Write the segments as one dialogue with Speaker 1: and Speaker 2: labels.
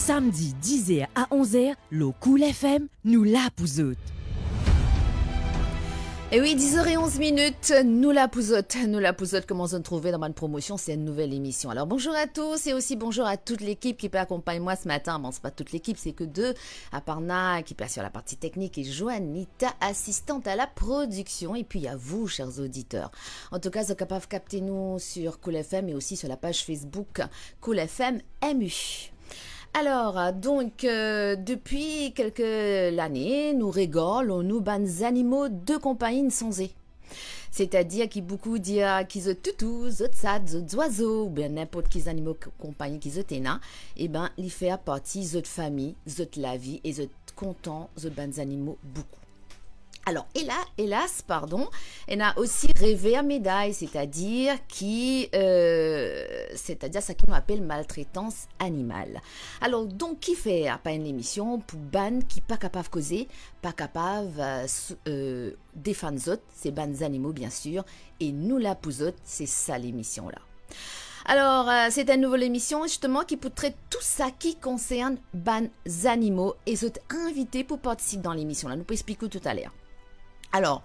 Speaker 1: Samedi 10h à 11h, le Cool FM, nous la pouzote.
Speaker 2: Et oui, 10h11, nous la pouzote, comment se trouver dans ma promotion, c'est une nouvelle émission. Alors bonjour à tous et aussi bonjour à toute l'équipe qui peut accompagner moi ce matin. Bon, c'est pas toute l'équipe, c'est que deux, à part Na qui passe sur la partie technique et Joanita, assistante à la production. Et puis à vous, chers auditeurs. En tout cas, vous êtes capable de capter nous sur Cool FM et aussi sur la page Facebook Cool FM MU. Alors, donc, depuis quelques années, nous rigolons, nous ban animaux de compagnie sonsés. C'est-à-dire qu'il beaucoup disent qu'ils ont toutou, zot sad, zot oiseaux, ou bien n'importe quels animaux de compagnie qu'ils ont téna, et ben, il fait partie zot famille, zot la vie, et zot content, zot ban animaux beaucoup. Alors, hélas, elle a aussi rêvé à médaille, c'est-à-dire ça qu'on appelle maltraitance animale. Alors, donc, qui fait après une émission pour ban qui pas capable de causer, pas capable défendre autres, c'est ban animaux bien sûr, et nous la pouzote, c'est ça l'émission là. Alors, c'est une nouvelle émission justement qui peut traiter tout ça qui concerne ban animaux et vous êtes invités pour participer dans l'émission là. Nous pouvons expliquer tout à l'heure. Alors,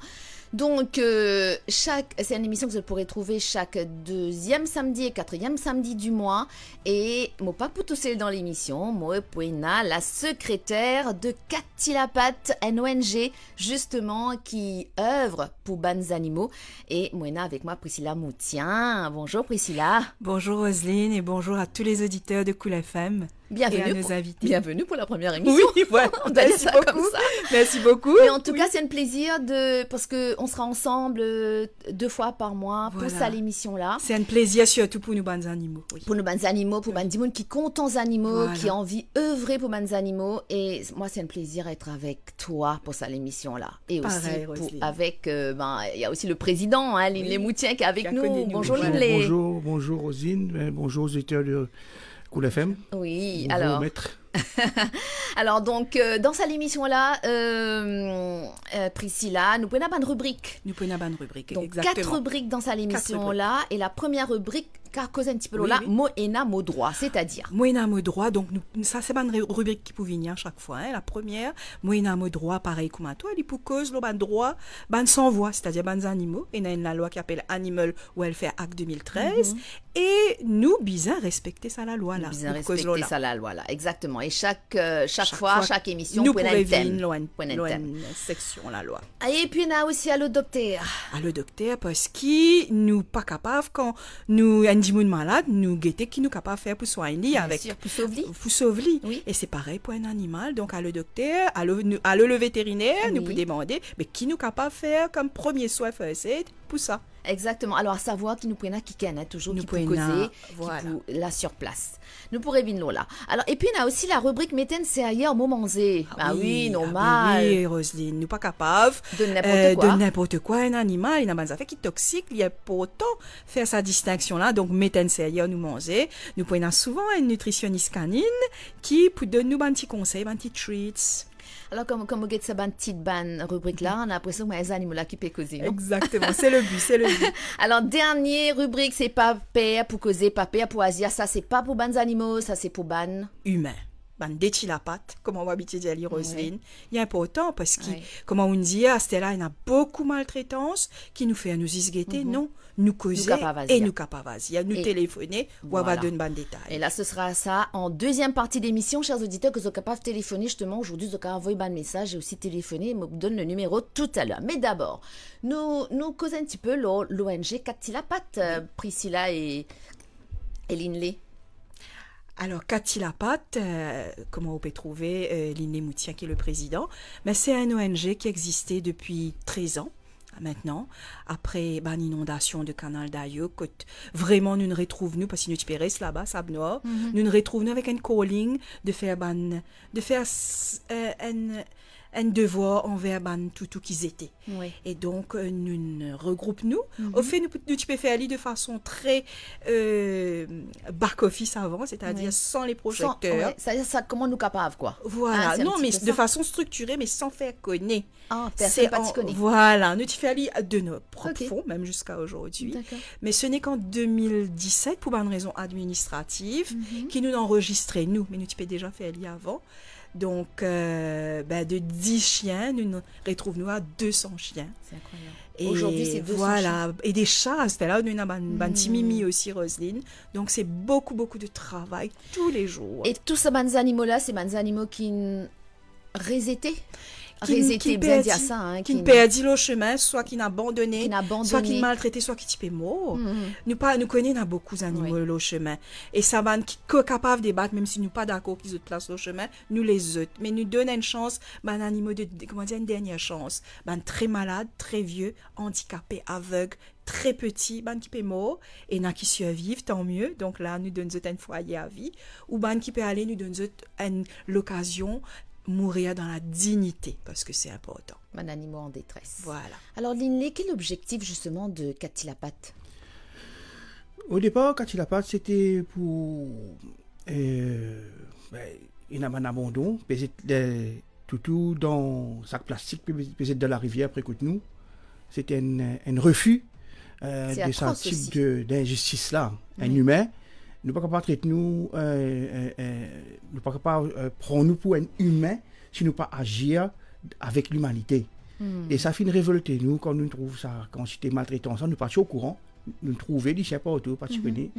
Speaker 2: donc, c'est une émission que vous pourrez trouver chaque deuxième samedi et quatrième samedi du mois. Et moi, pas pour tousser dans l'émission, moi, Pouena, la secrétaire de Katilapat, une ONG, justement, qui œuvre pour Bans Animaux. Et moi, avec moi, Priscilla Moutien. Bonjour, Priscilla.
Speaker 3: Bonjour, Roselyne, et bonjour à tous les auditeurs de Cool FM.
Speaker 2: Bienvenue pour la première émission.
Speaker 3: Oui, voilà. Merci beaucoup. Merci beaucoup.
Speaker 2: Et en tout cas, c'est un plaisir parce qu'on sera ensemble 2 fois par mois pour ça l'émission-là.
Speaker 3: C'est un plaisir surtout pour nous bans animaux. Oui.
Speaker 2: Pour nous bans animaux, pour bans qui comptent en animaux, qui ont envie d'œuvrer pour bans animaux. Et moi, c'est un plaisir d'être avec toi pour ça l'émission-là. Et
Speaker 3: pareil,
Speaker 2: aussi avec, il y a aussi le président, hein, Linley Moutien qui est avec nous. Bonjour Linley.
Speaker 4: Bonjour Rosine, bonjour aux auditeurs de Cool FM.
Speaker 2: Oui,
Speaker 4: bonjour,
Speaker 2: alors.
Speaker 4: Maître.
Speaker 2: Alors donc dans cette émission là Priscilla, nous prenons une rubrique.
Speaker 3: Donc
Speaker 2: exactement. 4 rubriques dans cette émission là et la première rubrique car cause un petit peu là mot ena mot droit, c'est-à-dire
Speaker 3: mot ena mot droit. Donc ça c'est une rubrique qui peut venir chaque fois hein. La première mot ena mot droit pareil comme à toi, il pour cause le ban droit ban sans voix, c'est-à-dire ban animaux et il y a une loi qui s'appelle Animal Welfare Act 2013 et nous bien respecter ça la loi là.
Speaker 2: Bien respecter ça la loi là, exactement. Et chaque fois, chaque émission,
Speaker 3: nous pourrions une section la loi.
Speaker 2: Et puis on a aussi à le docteur.
Speaker 3: À le docteur parce qu'il nous pas capable quand nous un dimoun malade, nous guetter qui nous capable faire pour soigner avec
Speaker 2: pour
Speaker 3: sauver.
Speaker 2: Oui.
Speaker 3: Et c'est pareil pour un animal. Donc à le docteur, à le vétérinaire, nous pouvons demander mais qui nous capable faire comme premier soin first aid pour ça.
Speaker 2: Exactement. Alors, à savoir qui nous prenne qui canne, toujours nous qui peut causer, voilà. Qui peut là sur place. Nous pourrions venir là. Alors, et puis, on a aussi la rubrique Méten, c'est ailleurs, moment zé. Oui, normal.
Speaker 3: Oui, Roselyne, nous pas capables
Speaker 2: de
Speaker 3: n'importe quoi. Un animal, il a des affaires qui sont toxiques, il y a pour autant faire sa distinction-là. Donc, Méten, c'est ailleurs, nous manger. Nous prenons souvent une nutritionniste canine qui peut donner nous un petit conseil, un petit treats.
Speaker 2: Alors, comme vous avez cette petite rubrique là, on a l'impression que les animaux là qui peuvent causer.
Speaker 3: Exactement, c'est le but,
Speaker 2: Alors, dernière rubrique, c'est pas père pour causer, pas père pour Asia. Ça, c'est pas pour ban animaux, ça, c'est pour ban
Speaker 3: humains. Ban déchilapat, comme on va habituer à dire Roselyne. Il est important parce que, comme on dit, à Stella, il y a beaucoup de maltraitance qui nous fait nous isguetter, non, nous causer et nous capavasia, nous téléphoner ou avoir donner un détail.
Speaker 2: Et là, ce sera ça en deuxième partie d'émission, chers auditeurs, que vous êtes capables de téléphoner justement aujourd'hui, vous êtes capables d'envoyer un message et aussi téléphoner, me donne le numéro tout à l'heure. Mais d'abord, nous causons un petit peu l'ONG Katilapat, Priscilla et Linley.
Speaker 3: Alors, Katilapat, comment on peut trouver Linley Moutien qui est le président, mais c'est un ONG qui existait depuis 13 ans. Maintenant, après l'inondation de canal d'Ayo, vraiment nous nous retrouvons, parce que nous sommes là-bas, Sable Noir, nous nous retrouvons avec un calling de faire un devoir envers ban tout qu'ils étaient.
Speaker 2: Oui.
Speaker 3: Et donc, nous regroupons nous. Au fait, nous tu peux faire de façon très back-office avant, c'est-à-dire sans les projecteurs.
Speaker 2: Ça, comment nous capables, quoi.
Speaker 3: Voilà.
Speaker 2: Ah,
Speaker 3: non, mais de
Speaker 2: ça.
Speaker 3: façon structurée, mais sans faire connaître.
Speaker 2: Ah, personne pas t'y connaît.
Speaker 3: Voilà. Nous tu fais de nos propres
Speaker 2: Ok.
Speaker 3: fonds, même jusqu'à aujourd'hui.
Speaker 2: D'accord.
Speaker 3: Mais ce n'est qu'en 2017, pour une raison administrative, qui nous enregistrait, nous. Mais nous tu peux déjà faire avant. Donc, de 10 chiens, nous retrouvons à 200 chiens.
Speaker 2: C'est incroyable.
Speaker 3: Et
Speaker 2: Aujourd'hui, c'est 200
Speaker 3: voilà. Et des chats, c'était là où nous avons un petit mimi aussi, Roselyne. Donc, c'est beaucoup, beaucoup de travail tous les jours.
Speaker 2: Et tous ces bons animaux-là, c'est des animaux qui résétaient.
Speaker 3: Qui
Speaker 2: bien dire ça. Hein,
Speaker 3: qui ne perdit le chemin, soit qui n'a abandonné,
Speaker 2: abandonné,
Speaker 3: soit qui maltraité, soit qui type mort. Nous connaissons beaucoup d'animaux le chemin. Et ça va qui est capable de débattre, même si nous pas d'accord qu'ils autres placent le chemin, nous les autres. Mais nous donnons une chance, un animal une dernière chance. Très malade, très vieux, handicapé, aveugle, très petit, qui peut mort, et qui survivent, tant mieux. Donc là, nous donnons un foyer à vie. Ou qui peut aller, nous donnons l'occasion mourir dans la dignité, parce que c'est important.
Speaker 2: Un animal en détresse.
Speaker 3: Voilà.
Speaker 2: Alors, Linley, quel est l'objectif justement de Katilapat?
Speaker 4: Au départ, Katilapat, c'était pour il y a un abandon, tout dans sac plastique, peut-être dans la rivière près de nous. C'était un refus de ce type d'injustice-là, un humain. Nous ne pouvons pas traiter nous, nous ne pouvons pas prendre nous pour un humain si nous ne pas agir avec l'humanité. Et ça fait une révolte nous quand nous trouvons ça, quand c'était maltraitance, nous pas au courant, nous trouvons des chiens partout, particuliers.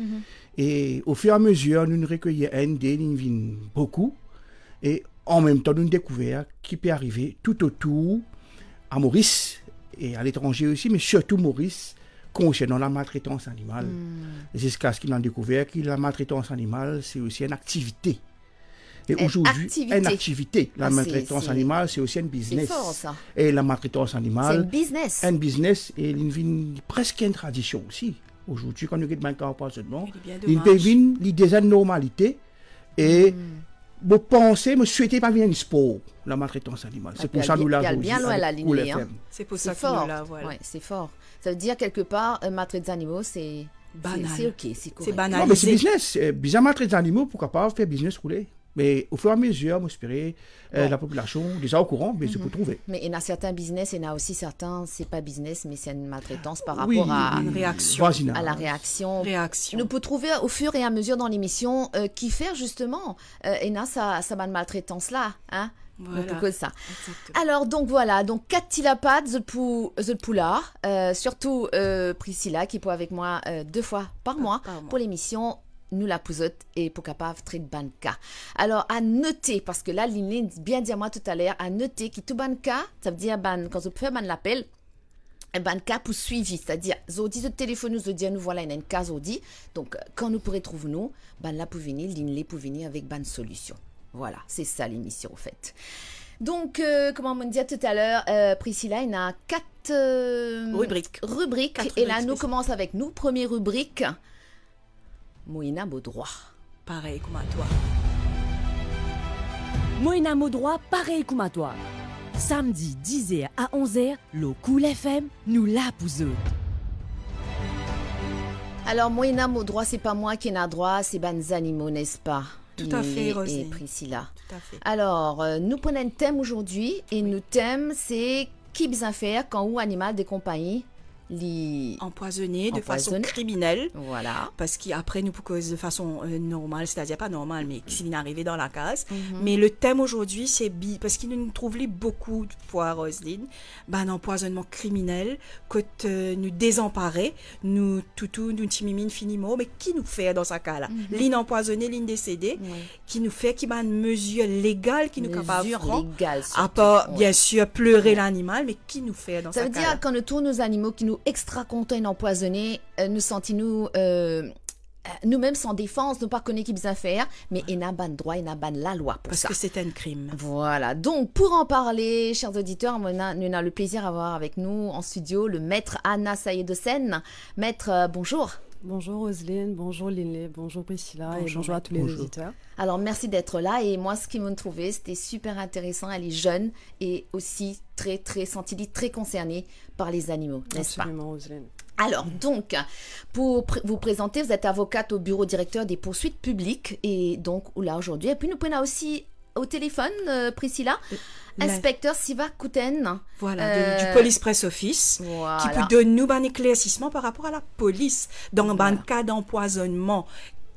Speaker 4: Et au fur et à mesure, nous recueillons nous beaucoup. Et en même temps, nous découvrons qui peut arriver tout autour à Maurice et à l'étranger aussi, mais surtout Maurice, concernant la maltraitance animale. Jusqu'à ce qu'ils ont découvert que la maltraitance animale, c'est aussi une activité. Et aujourd'hui, une activité. La maltraitance animale, c'est aussi un business.
Speaker 2: C'est fort, ça.
Speaker 4: Et la maltraitance animale,
Speaker 2: c'est un business.
Speaker 4: Un business, et il presque une tradition aussi. Aujourd'hui, quand nous regardons maintenant empoisonnement, il devient des normalités. Et vous pensez, vous souhaitez pas bien un sport, la maltraitance animale. C'est pour ça que nous l'avons
Speaker 2: bien loin la ligne.
Speaker 3: C'est pour ça que nous l'avons.
Speaker 2: Ouais, c'est fort. Ça veut dire quelque part, maltraiter des animaux, c'est
Speaker 3: banal.
Speaker 2: C'est ok, c'est correct.
Speaker 3: C'est banal.
Speaker 4: Non, mais c'est business. Bizarre maltraiter des animaux, pourquoi pas faire business rouler. Mais au fur et à mesure, m'espérer la population déjà au courant, mais c'est pour trouver.
Speaker 2: Mais il y a certains business, il y en a aussi certains, c'est pas business, mais c'est une maltraitance par rapport à
Speaker 3: une réaction,
Speaker 2: à la réaction.
Speaker 3: Réaction.
Speaker 2: Nous pouvons trouver au fur et à mesure dans l'émission qui faire justement, et là ça maltraitance là, hein.
Speaker 3: Voilà.
Speaker 2: Donc, ça.
Speaker 3: Exactement.
Speaker 2: Alors donc voilà, donc Katilapat, the Poula, surtout Priscilla qui est avec moi 2 fois par mois pour l'émission Nous la pousote et pour capable très banca. Alors à noter, parce que là Linley bien dit à moi tout à l'heure, à noter que tout banca, ça veut dire quand vous faites l'appel, banca pour suivi, c'est-à-dire zodi de téléphone nous dire nous voilà une cas zodi, donc quand nous pourrez trouver nous, là pour venir, Linley pour venir avec ban solution. Voilà, c'est ça l'émission en fait. Donc, comment on dit tout à l'heure, Priscilla, il y a 4 rubriques.
Speaker 3: 4
Speaker 2: et là, nous commençons avec nous. Première rubrique, Moïna Baudroit.
Speaker 3: Pareil comme à toi.
Speaker 1: Moïna Baudroit, pareil comme à toi. Samedi 10h à 11h, le Cool FM, nous la pousote.
Speaker 2: Alors, Moïna Baudroit, c'est pas moi qui ai droit, c'est ban animaux, n'est-ce pas?
Speaker 3: Tout à fait, Roselyne.
Speaker 2: Et Priscilla.
Speaker 3: Tout à fait.
Speaker 2: Alors, nous prenons un thème aujourd'hui et notre thème, c'est qui bien faire quand un animal de compagnie
Speaker 3: empoisonné de façon criminelle.
Speaker 2: Voilà.
Speaker 3: Parce qu'après, nous pouvons de façon normale, c'est-à-dire pas normale, mais s'il est arrivé dans la case. Mais le thème aujourd'hui, c'est parce qu'il nous trouve beaucoup de fois, Roselyne, un empoisonnement criminel, que nous désemparer, nous timimine finiment, mais qui nous fait dans ce cas-là? L'ine empoisonné, l'ine décédé, qui nous fait, qui a une mesure légale, qui nous capable de
Speaker 2: légale,
Speaker 3: à part, bien sûr, pleurer l'animal, mais qui nous fait dans ce cas-là?
Speaker 2: Ça veut dire, quand nous tournons nos animaux qui nous extra contents empoisonnés, nous sentons nous-mêmes sans défense, nous pas connaître qui bien faire, mais il n'a pas de droit, il n'a pas la loi pour
Speaker 3: parce
Speaker 2: ça.
Speaker 3: Parce que c'est un crime.
Speaker 2: Voilà. Donc, pour en parler, chers auditeurs, nous avons le plaisir d'avoir avec nous en studio le maître Anna Saïd-Sen. Maître, bonjour.
Speaker 5: Bonjour Roselyne, bonjour Linley, bonjour Priscilla et bonjour à tous les auditeurs.
Speaker 2: Alors, merci d'être là. Et moi, ce qu'ils m'ont trouvé, c'était super intéressant. Elle est jeune et aussi très, très, très concernée par les animaux, n'est-ce pas?
Speaker 5: Absolument, Roselyne.
Speaker 2: Alors, donc, pour vous présenter, vous êtes avocate au bureau directeur des poursuites publiques. Et donc, là, aujourd'hui. Et puis, nous prenons aussi au téléphone, Priscilla, inspecteur Siva Kouten.
Speaker 3: Voilà, du Police Press Office,
Speaker 2: voilà,
Speaker 3: qui peut donner nous un éclaircissement par rapport à la police dans un cas d'empoisonnement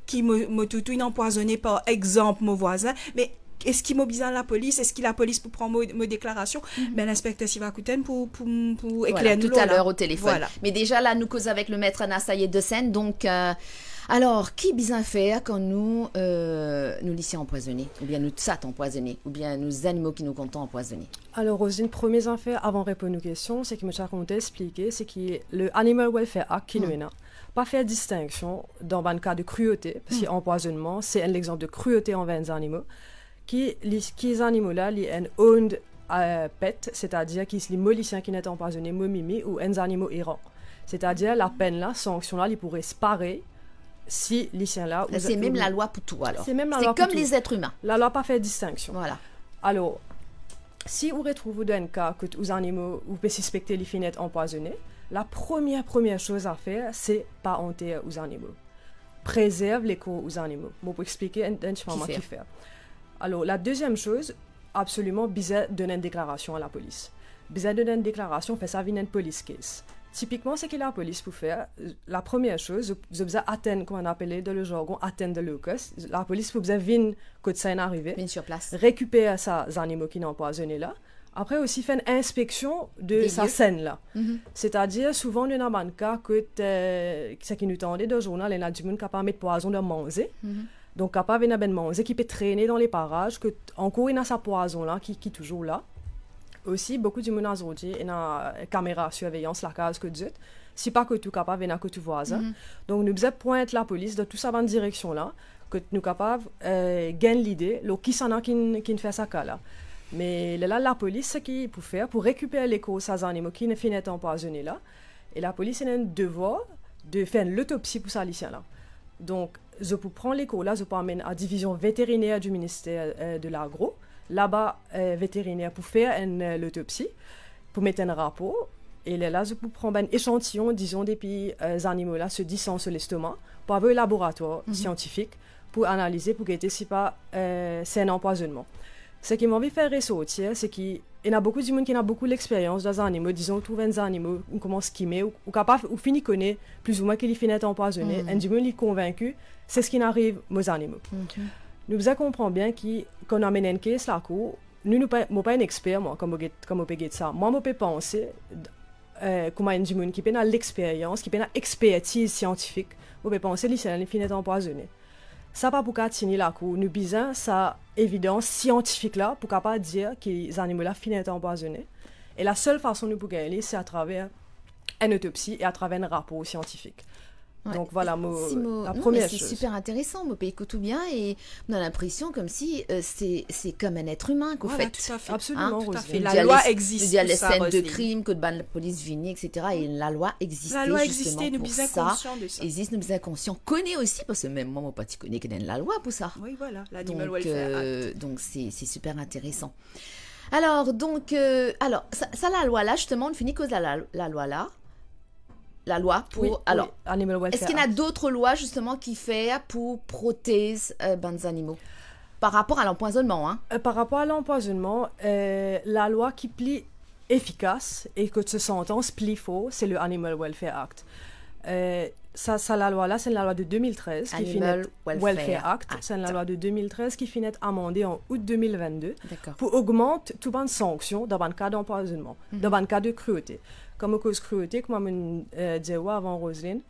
Speaker 3: qui m'a tout empoisonné par exemple mon voisin, mais est-ce qu'il m'a besoin de la police? Est-ce que la police peut prendre mes déclarations? Ben, l'inspecteur Siva Kouten pour éclairer nous
Speaker 2: tout à l'heure au téléphone.
Speaker 3: Voilà.
Speaker 2: Mais déjà, là, nous causons avec le maître Anastaye de Seine. Donc, alors, qui besoin faire quand nous lycéens empoisonnés, ou bien nous tsat empoisonnés, ou bien nous animaux qui nous comptons empoisonnés?
Speaker 5: Alors, Roselyne, premier affaire, avant de répondre aux questions, c'est que je racontais, expliquer, c'est que le Animal Welfare Act qui nous est là, pas faire distinction dans un cas de cruauté, parce que empoisonnement, c'est un exemple de cruauté envers les animaux, qui les animaux-là, les owned pet, c'est-à-dire qui les moliciens qui n'étaient empoisonnés, mimimi, ou les animaux errants. C'est-à-dire, la peine-là, sanction-là, ils pourraient se parer si les chiens-là...
Speaker 2: C'est même la loi pour tout, alors.
Speaker 5: C'est même la loi
Speaker 2: comme
Speaker 5: pour
Speaker 2: les
Speaker 5: tout.
Speaker 2: êtres humains.
Speaker 5: La loi pas fait distinction.
Speaker 2: Voilà.
Speaker 5: Alors, si vous retrouvez dans un cas que les animaux, vous pouvez suspecter les finettes empoisonnées, la première chose à faire, c'est pas honter aux animaux. Préserve les cours aux animaux. Bon, pour expliquer un petit peu qui faire. Alors, la deuxième chose, absolument, bizarre de donner une déclaration à la police. Bizarre de donner une déclaration, fait ça vient une police case. Typiquement, ce que la police peut faire, la première chose, vous avez atteindre, comme on appelle dans le jargon, atteindre le locus. La police peut venir quand ça est arrivé.
Speaker 2: Venir sur place.
Speaker 5: Récupérer ces animaux qui n'ont empoisonné là. Après aussi faire une inspection de sa scène là. C'est-à-dire, souvent, nous avons un cas que ce qui nous tendait dans le journal, il y a du monde qui a pas mis de poison de manger. Donc, capable de manger qui peut traîner dans les parages, que encore il y a sa poison là qui est toujours là. Aussi, beaucoup de monde aujourd'hui, il y a une caméra surveillance, la case que tu si pas que tu es capable, il y a que tu vois ça. Donc, nous devons pointer la police de toute sa bonne direction là, que nous sommes capables de gagner l'idée, qui s'en a qui fait ça là. Mais là, la police, ce qu'il peut faire pour récupérer les causes des animaux qui ne finissent empoisonnés là, et la police a un devoir de faire l'autopsie pour ça là. Donc, je peux prendre les causes là, je peux amener à la division vétérinaire du ministère de l'Agro. Là-bas, vétérinaire pour faire l'autopsie, pour mettre un rapport. Et là, je peux prendre un échantillon, disons, depuis les animaux-là se descendent sur l'estomac, pour avoir un laboratoire scientifique, pour analyser, pour guetter si pas c'est un empoisonnement. Ce qui m'a envie de faire ressortir, c'est qu'il y a beaucoup de monde qui a beaucoup d'expérience dans les animaux, disons, trouver des animaux, on commence à skimmer, ou capable, ou finit connaît plus ou moins qu'il finit empoisonné, et du monde est convaincu, c'est ce qui arrive aux animaux. Nous comprenons bien que quand on amène une caisse la cour, nous ne sommes pas un expert, moi, comme on peut dire ça. Moi, je peux penser, comme un du monde qui a l'expérience, qui a l'expertise scientifique, je peux penser que les finit empoisonné. Ça pas pour qu'à la cour, nous besoin ça évidence scientifique là pour capable dire que les animaux là finissent empoisonnés. Et la seule façon de pouvoir gagner, c'est à travers une autopsie et à travers un rapport scientifique. Ouais. Donc voilà, la première chose.
Speaker 2: C'est super intéressant, on peut écouter tout bien et on a l'impression comme si c'est comme un être humain qu'au fait.
Speaker 3: Tout à fait.
Speaker 5: Absolument,
Speaker 3: tout à fait.
Speaker 2: La loi existe. Il y a les scènes de crime que la police vient, etc. Et la loi existe.
Speaker 3: La loi existe, nous sommes conscients de ça.
Speaker 2: Existe, nous sommes conscients. Connaît aussi, parce que même moi, pas tu connais qu'il y a la loi pour ça.
Speaker 3: Oui, voilà, l'Animal Welfare Act.
Speaker 2: Donc c'est super intéressant. Alors, ça la loi là, justement, on finit cause la loi là. La loi pour...
Speaker 5: Oui,
Speaker 2: alors,
Speaker 5: oui,
Speaker 2: est-ce qu'il y a d'autres lois, justement, qui font pour protéger les animaux par rapport à l'empoisonnement, hein?
Speaker 5: Par rapport à l'empoisonnement, la loi qui plie efficace et que ce sentence plie faux, c'est le Animal Welfare Act. La loi-là, c'est la loi de 2013 qui finit Welfare Act. C'est la loi de 2013 qui finit amendée en août 2022 pour augmenter toute une sanction dans un cas d'empoisonnement, dans un cas de cruauté. Comme cause cruauté, comme je disais avant Roselyne,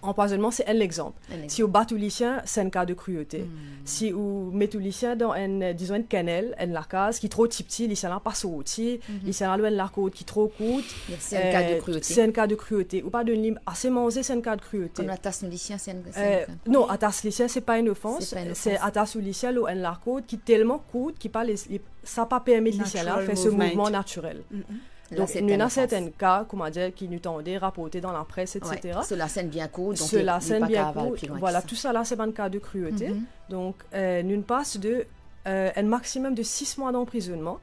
Speaker 5: empoisonnement, c'est un exemple. Si vous battez lycéen, c'est un cas de cruauté. Si vous mettez lycéen dans une cannelle, une lacase qui est trop petit, lycéen n'a pas sorti, lycéen a une lacode qui est trop courte,
Speaker 2: c'est un cas de cruauté.
Speaker 5: C'est un cas de cruauté. Ou pas de lime assez mangé, c'est un cas de cruauté.
Speaker 2: Comme attache au lycéen, c'est un cas.
Speaker 5: Non, attache lycéen, c'est pas une offense. C'est attache au lycéen, une lacode qui est tellement courte, qui pas ça pas permis de lycéen là faire ce mouvement naturel. Donc, il y a certains cas, comment dire, qui nous tendaient rapportés dans la presse, etc.
Speaker 2: Ouais, cela scène bien court, donc
Speaker 5: cela scène bien court, voilà, tout ça là, c'est un cas de cruauté. Donc, nous passe de un maximum de 6 mois d'emprisonnement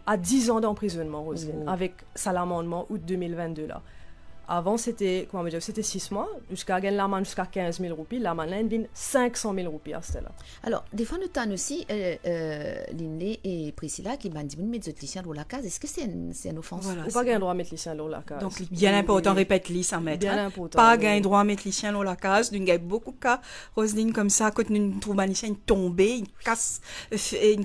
Speaker 5: à 10 ans d'emprisonnement, Roselyne, avec ça l'amendement août 2022 là. Avant, c'était 6 mois, jusqu'à gagner l'amende jusqu'à 15 000 roupies. L'amende là, elle 500 000 roupies à ce là.
Speaker 2: Alors, des fois, nous avons aussi Linley et Priscilla qui m'ont dit de mettre lycéen dans la case. Est-ce que c'est une offense?
Speaker 5: Voilà, ou pas gagner droit à mettre lycéen dans la case.
Speaker 3: Donc, bien important, répète-li sans mettre. Bien important. Pas gagner droit à mettre lycéen dans la case. Nous avons beaucoup de cas, Roselyne, comme ça, quand nous trouvons un lycéen tombé, une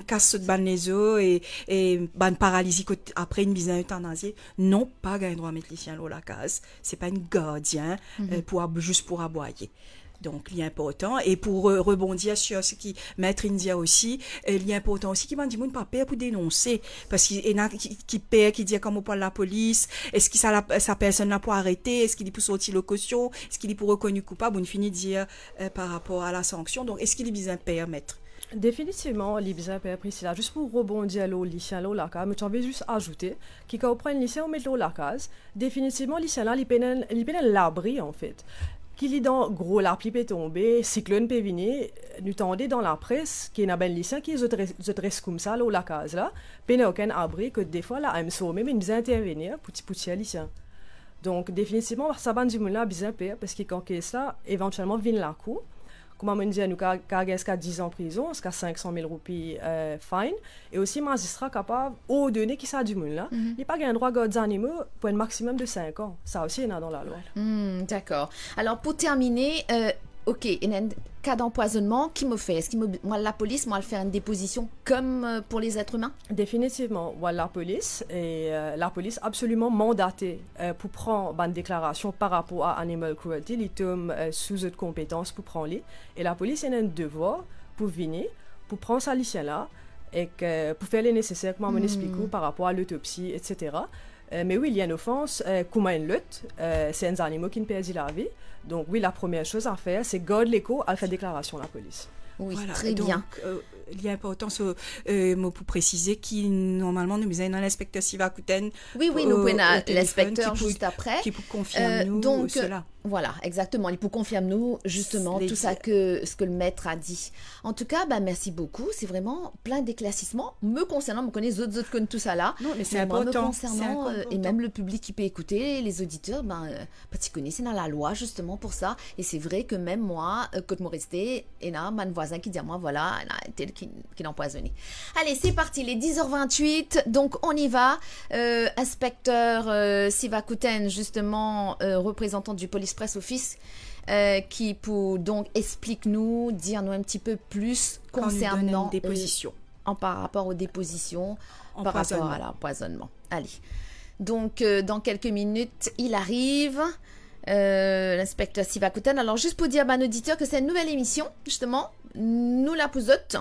Speaker 3: casse de ban les os et ban paralysie après une mise en euthanasie. Non, pas gagner droit à mettre lycéen dans la case. C'est pas une gardien juste pour aboyer. Donc, il est important. Et pour rebondir sur ce qui Maître India aussi, il est important aussi qu'il m'a dit mon papa pour dénoncer. Parce qu'il y en a qui paient, qui disent comment on parle la police. Est-ce que sa personne là pour arrêter? Est-ce qu'il est pour sortir le caution? Est-ce qu'il est pour reconnu coupable? On finit de dire par rapport à la sanction. Donc, est-ce qu'il est bien permettre?
Speaker 5: Définitivement, l'Ibisa Père Priscilla, juste pour rebondir au lycéen là, la case, mais tu avais juste ajouté qu'il quand on prend un lycéen, on met la case. Définitivement, le lycéen là, il peine l'abri en fait. Qu'il est dans gros l'arbre peut tomber, cyclone peut venir, nous tendez dans la presse qu'il y a un lycéen qui est dresse comme ça là, la case là, peine aucun abri que des fois là, il me sauve même il besoin intervenir pour petit lycéen. Donc définitivement, ça va du monde là bizarre parce que quand ça, éventuellement vient la cour. Comme on dit, nous avons jusqu'à 10 ans en prison, jusqu'à 500 000 roupies fine. Et aussi, magistrat capable, au donné qui ça du monde là, il n'y a pas un droit à des animaux pour un maximum de 5 ans. Ça aussi, il y en a dans la loi.
Speaker 2: D'accord. Alors, pour terminer, ok, il y a un cas d'empoisonnement, qui me fait? Est-ce que moi, la police, moi, elle fait une déposition comme pour les êtres humains?
Speaker 5: Définitivement, voilà, la police absolument mandatée pour prendre une déclaration par rapport à animal cruelty, il tombe sous autre compétence pour prendre les. Et la police a un devoir pour venir, pour prendre sa lycéen là, et pour faire les nécessaires, comme on explique, par rapport à l'autopsie, etc. Mais oui, il y a une offense, comme une lutte, c'est un animal qui ne perdit la vie. Donc oui, la première chose à faire, c'est garder l'écho à faire déclaration à la police.
Speaker 2: Oui,
Speaker 3: voilà,
Speaker 2: très
Speaker 3: donc,
Speaker 2: bien.
Speaker 3: Il y a importance pour préciser qui normalement nous a un inspecteur Sivakuten.
Speaker 2: Oui, nous pouvons l'inspecteur juste après.
Speaker 3: Qui peut confirmer nous cela.
Speaker 2: Voilà, exactement. Il peut confirmer nous justement tout ça ce que le maître a dit. En tout cas, merci beaucoup. C'est vraiment plein d'éclaircissements. Me concernant, me connais autres comme tout ça là.
Speaker 3: Non, mais c'est important.
Speaker 2: Me concernant et même le public qui peut écouter, les auditeurs, tu connais, c'est dans la loi justement pour ça. Et c'est vrai que même moi, quand je restais, il y a un voisin qui dit à moi, voilà, il y a tel qui l'a empoisonné. Allez, c'est parti, les 10h28. Donc, on y va. Inspecteur Sivakuten, justement, représentant du Police Press Office, qui pour donc explique-nous, dire-nous un petit peu plus concernant
Speaker 3: une déposition.
Speaker 2: Par rapport aux dépositions, par rapport à l'empoisonnement. Allez. Donc, dans quelques minutes, il arrive. L'inspecteur Sivakuten. Alors, juste pour dire à mon auditeur que c'est une nouvelle émission, justement, Nous la Pouzotte.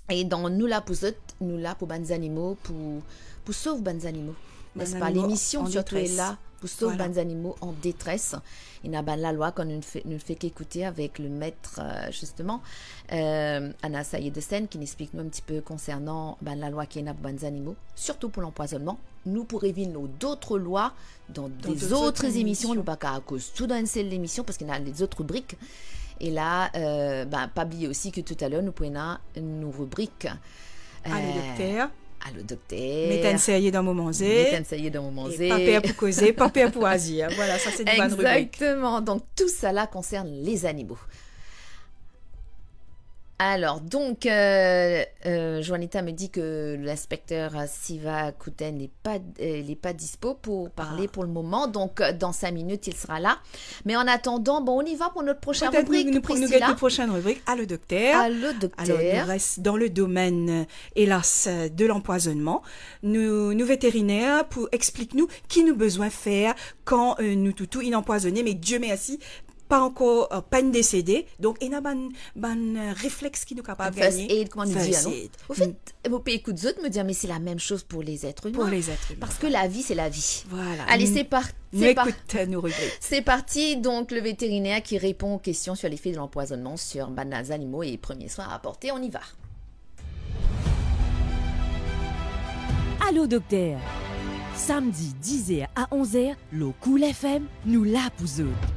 Speaker 2: Et dans Nous la Pouzotte, nous là pour bons animaux, pour sauver bons animaux. N'est-ce pas? L'émission surtout est là pour sauver bons animaux en détresse. Il y a la loi qu'on ne fait qu'écouter avec le maître, justement, Anna Sayed de Seine, qui nous explique nous un petit peu concernant la loi qui est là pour bons animaux, surtout pour l'empoisonnement. Nous pourrions vivre d'autres lois dans des autres émissions, nous pas qu'à cause tout dans une seule émission, parce qu'il y a des autres rubriques. Et là, pas oublier aussi que tout à l'heure, nous prenons une rubrique.
Speaker 3: Allô, docteur.
Speaker 2: Allô, docteur.
Speaker 3: Mettez enseignez dans moment Z.
Speaker 2: Mettez enseignez dans moment Z.
Speaker 3: Papier pour causer, papier pour agir. Voilà, ça c'est une bonne rubrique.
Speaker 2: Exactement. Donc, tout ça là concerne les animaux. Alors, donc, Juanita me dit que l'inspecteur Sivakuten n'est pas dispo pour parler pour le moment. Donc, dans 5 minutes, il sera là. Mais en attendant, on y va pour notre prochaine rubrique.
Speaker 3: Nous gagnons la prochaine rubrique. Allô, docteur.
Speaker 2: Allô, docteur.
Speaker 3: Alors, nous reste dans le domaine, hélas, de l'empoisonnement. Nous vétérinaires, explique-nous qui nous besoin faire quand nous toutous empoisonnés, mais Dieu merci, pas encore, pas une décédée. Donc, il y a un réflexe qui nous est capable de gagner.
Speaker 2: First aid, comment on dit, non? Au fait, vous pouvez écouter d'autres me dire, mais c'est la même chose pour les êtres humains.
Speaker 3: Pour les êtres humains.
Speaker 2: Parce que la vie, c'est la vie.
Speaker 3: Voilà.
Speaker 2: Allez, c'est parti.
Speaker 3: Nos rubriques.
Speaker 2: C'est parti. Donc, le vétérinaire qui répond aux questions sur l'effet de l'empoisonnement sur les animaux et les premiers soins à apporter. On y va.
Speaker 1: Allô, docteur. Samedi 10h à 11h, le Cool FM, nous la pour autres.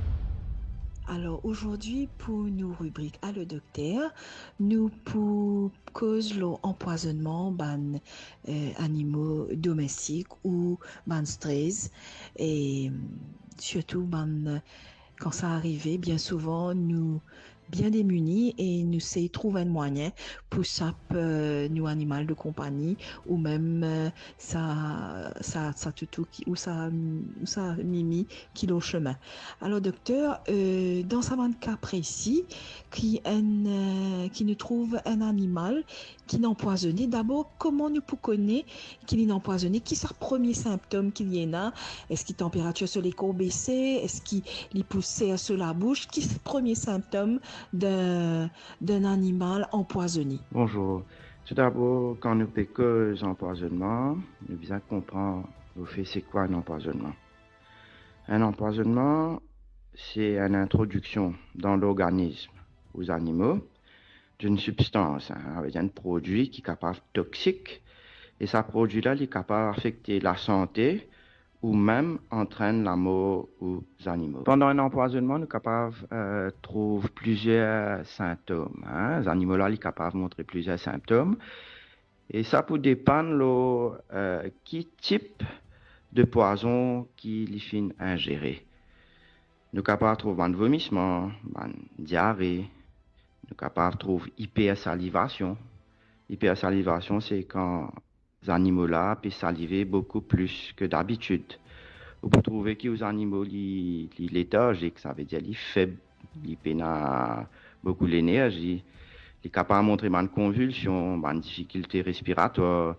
Speaker 3: Alors aujourd'hui, pour nos rubriques à le docteur, nous pour cause l'empoisonnement ban animaux domestiques ou ban stress et surtout ban quand ça arrive, bien souvent nous bien démunis et nous essayons de trouver un moyen pour ça nous animal de compagnie ou même ça toutou ou ça mimi qui l'au chemin. Alors docteur, dans ce cas précis qui nous trouve un animal qui est empoisonné, d'abord comment nous pouvons connaître qu'il est empoisonné, qui sont les premiers symptômes qu'il y en a, est-ce qu'il température sur les corps baissés, est-ce qu'il poussait sur la bouche, qui sont les premiers symptômes d'un animal empoisonné?
Speaker 6: Bonjour. Tout d'abord, quand nous parlons d'empoisonnement, nous devons comprendre au fait c'est quoi un empoisonnement. Un empoisonnement, c'est une introduction dans l'organisme aux animaux d'une substance, avec un produit qui est capable toxique, et ce produit-là est capable d'affecter la santé ou même entraîne la mort aux animaux. Pendant un empoisonnement, nous sommes capables de trouver plusieurs symptômes. Les animaux-là sont capables de montrer plusieurs symptômes. Et ça peut dépendre de quel type de poison qu'il finit ingérer. Nous sommes capables de trouver un vomissement, une diarrhée. Nous sommes capables de trouver hypersalivation. Hypersalivation, c'est quand les animaux-là peuvent saliver beaucoup plus que d'habitude. Vous pouvez trouver que les animaux sont léthargiques, ça veut dire qu'ils sont faibles, ils peinent beaucoup l'énergie, ils sont capables de montrer une convulsion, une difficulté respiratoire.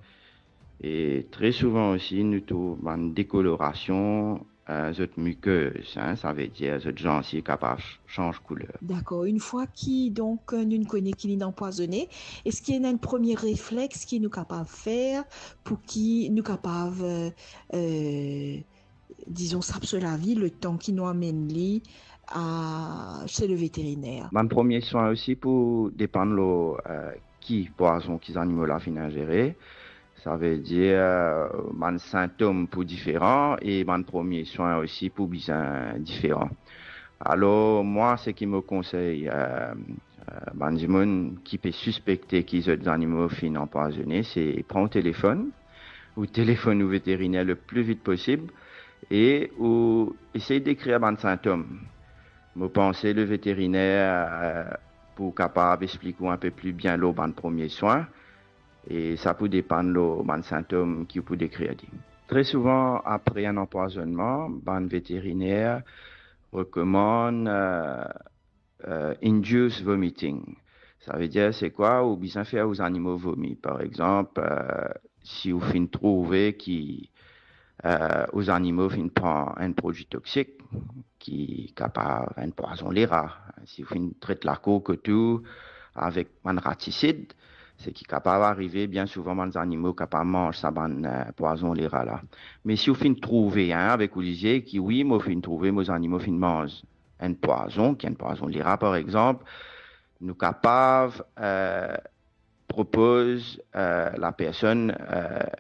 Speaker 6: Et très souvent aussi, nous trouvons une décoloration cette muqueuse, ça veut dire cette gencive capable de changer de couleur.
Speaker 3: D'accord. Une fois donc nous connaissons qu'il est empoisonné, est-ce qu'il y a un premier réflexe qui nous capable de faire pour qui nous capable disons s'absorber la vie le temps qui nous amène chez le vétérinaire?
Speaker 6: Mon premier soin aussi pour dépendre qui poison qui animaux là fin ingérer. Ça veut dire mon symptômes pour différents et mon premier soin aussi pour bien différents. Alors moi, ce qui me conseille, des gens qui peut suspecter qu'ils ont des animaux fin empoisonnés, c'est prendre le téléphone ou téléphone au vétérinaire le plus vite possible et ou essayer d'écrire des symptômes. Me penser le vétérinaire pour capable d'expliquer un peu plus bien le premier soin. Et ça peut dépendre des symptômes qu'il peut décrire. Très souvent, après un empoisonnement, le vétérinaire recommande induced vomiting. Ça veut dire, c'est quoi? Ou bien faire aux animaux vomir. Par exemple, si vous finissez trouver aux animaux finissent prendre un produit toxique qui est capable de poison les rats. Si vous finissez traiter la coque tout avec un raticide, c'est qui est capable d'arriver bien souvent dans les animaux capables de manger ça poison les rats là. Mais si vous finissez trouver avec Olivier qui oui, moi finissez trouver mes animaux finissent manger un poison qui est un poison les rats par exemple, nous capables propose la personne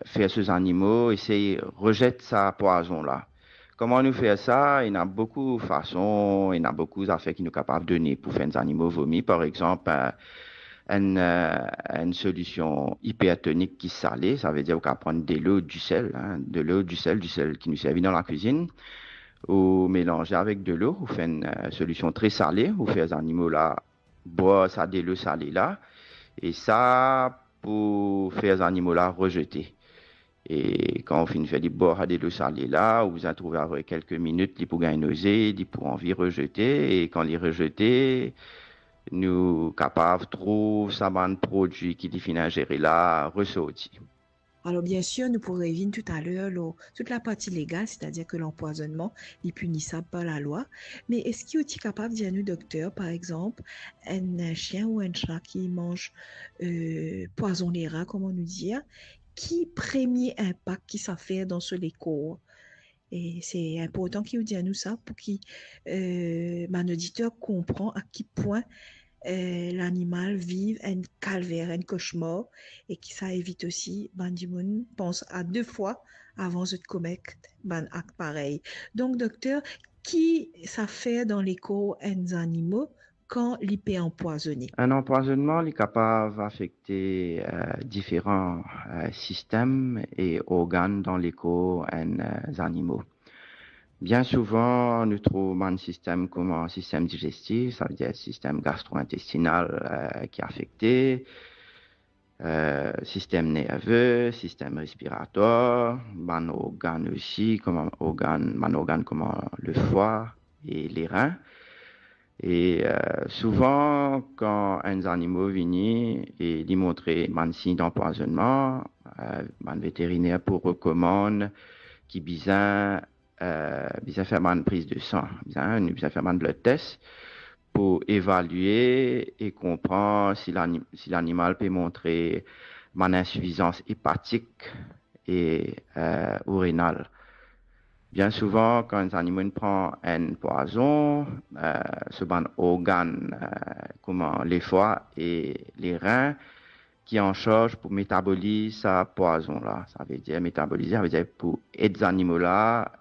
Speaker 6: faire ces animaux essayer rejeter sa poison là. Comment nous faire ça? Il y a beaucoup de façons, il y a beaucoup d'affaires qui nous capables de donner pour faire des animaux vomis par exemple. Une solution hypertonique qui salée, ça veut dire qu'on peut prendre de l'eau, du sel, du sel qui nous servait dans la cuisine, ou mélanger avec de l'eau, ou faire une solution très salée, ou faire les animaux là, boire ça de l'eau salée là, et ça pour faire les animaux là rejeter. Et quand on finit de faire des boire de l'eau salée là, vous en trouvez après quelques minutes, ils pourront gagner nausée, ils pourront envie rejeter, et quand ils rejeter, nous capables de trouver ça un produit qui définit ingérer là ressorti.
Speaker 3: Alors bien sûr, nous pourrons revenir tout à l'heure toute la partie légale, c'est-à-dire que l'empoisonnement est punissable par la loi. Mais est-ce qu'il est capable de dire nous, docteur, par exemple, un chien ou un chat qui mange poison les rats, comment nous dire, qui premier impact qui ça fait dans ce corps? Et c'est important qu'il nous dise nous ça pour que mon auditeur comprend à quel point l'animal vive un calvaire, un cauchemar et que ça évite aussi, Bandimoun pense à 2 fois avant de commettre un acte pareil. Donc, docteur, qui ça fait dans les corps des animaux quand l'IP est empoisonné?
Speaker 6: Un empoisonnement est capable d'affecter différents systèmes et organes dans les corps des animaux. Bien souvent, nous trouvons un système comme un système digestif, ça veut dire un système gastro-intestinal qui est affecté, système nerveux, système respiratoire, un organe aussi, comme un organe comme le foie et les reins. Et souvent, quand un animal vient et lui montrer un signe d'empoisonnement, un vétérinaire pour recommande qu'il besoin faire une prise de sang, besoin faire un blood test pour évaluer et comprendre si l'animal peut montrer une insuffisance hépatique et urinale. Bien souvent, quand un animal prend un poison, c'est un organe comme les foies et les reins qui est en charge pour métaboliser ce poison-là. Ça veut dire métaboliser, ça veut dire pour aider les animaux-là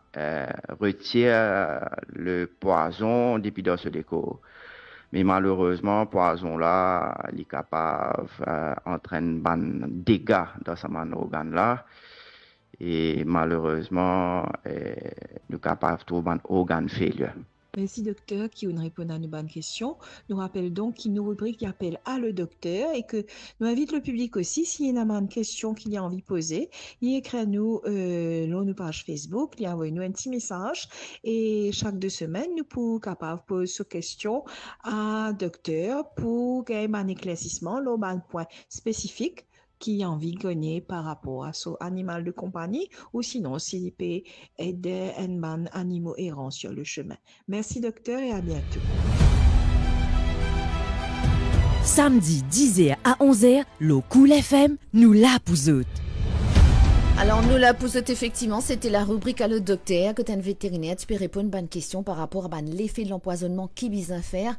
Speaker 6: retirer le poison depuis dans ce décor. Mais malheureusement, le poison-là, il est capable d'entraîner un dégât dans ce organe-là. Et malheureusement, nous sommes capables de trouver un organe failure.
Speaker 3: Merci docteur qui nous répond à nos bonnes questions. Nous rappelle donc qu'il nous rubrique qui appelle à le docteur et que nous invite le public aussi, s'il y a une question qu'il a envie de poser, il écrit à nous dans nos pages Facebook, il envoie nous un petit message et chaque 2 semaines, nous pouvons capables poser ces questions à docteur pour gagner un éclaircissement, là, un point spécifique qui a envie de gagner par rapport à son animal de compagnie ou sinon s'il peut aider un animal errant sur le chemin. Merci docteur et à bientôt.
Speaker 1: Samedi 10h à 11h, le Cool FM, nous la pouzoute.
Speaker 2: Alors, nous la poussette, effectivement, c'était la rubrique à le docteur, que tu es un vétérinaire, tu peux répondre à une bonne question par rapport à l'effet de l'empoisonnement qui vise à faire,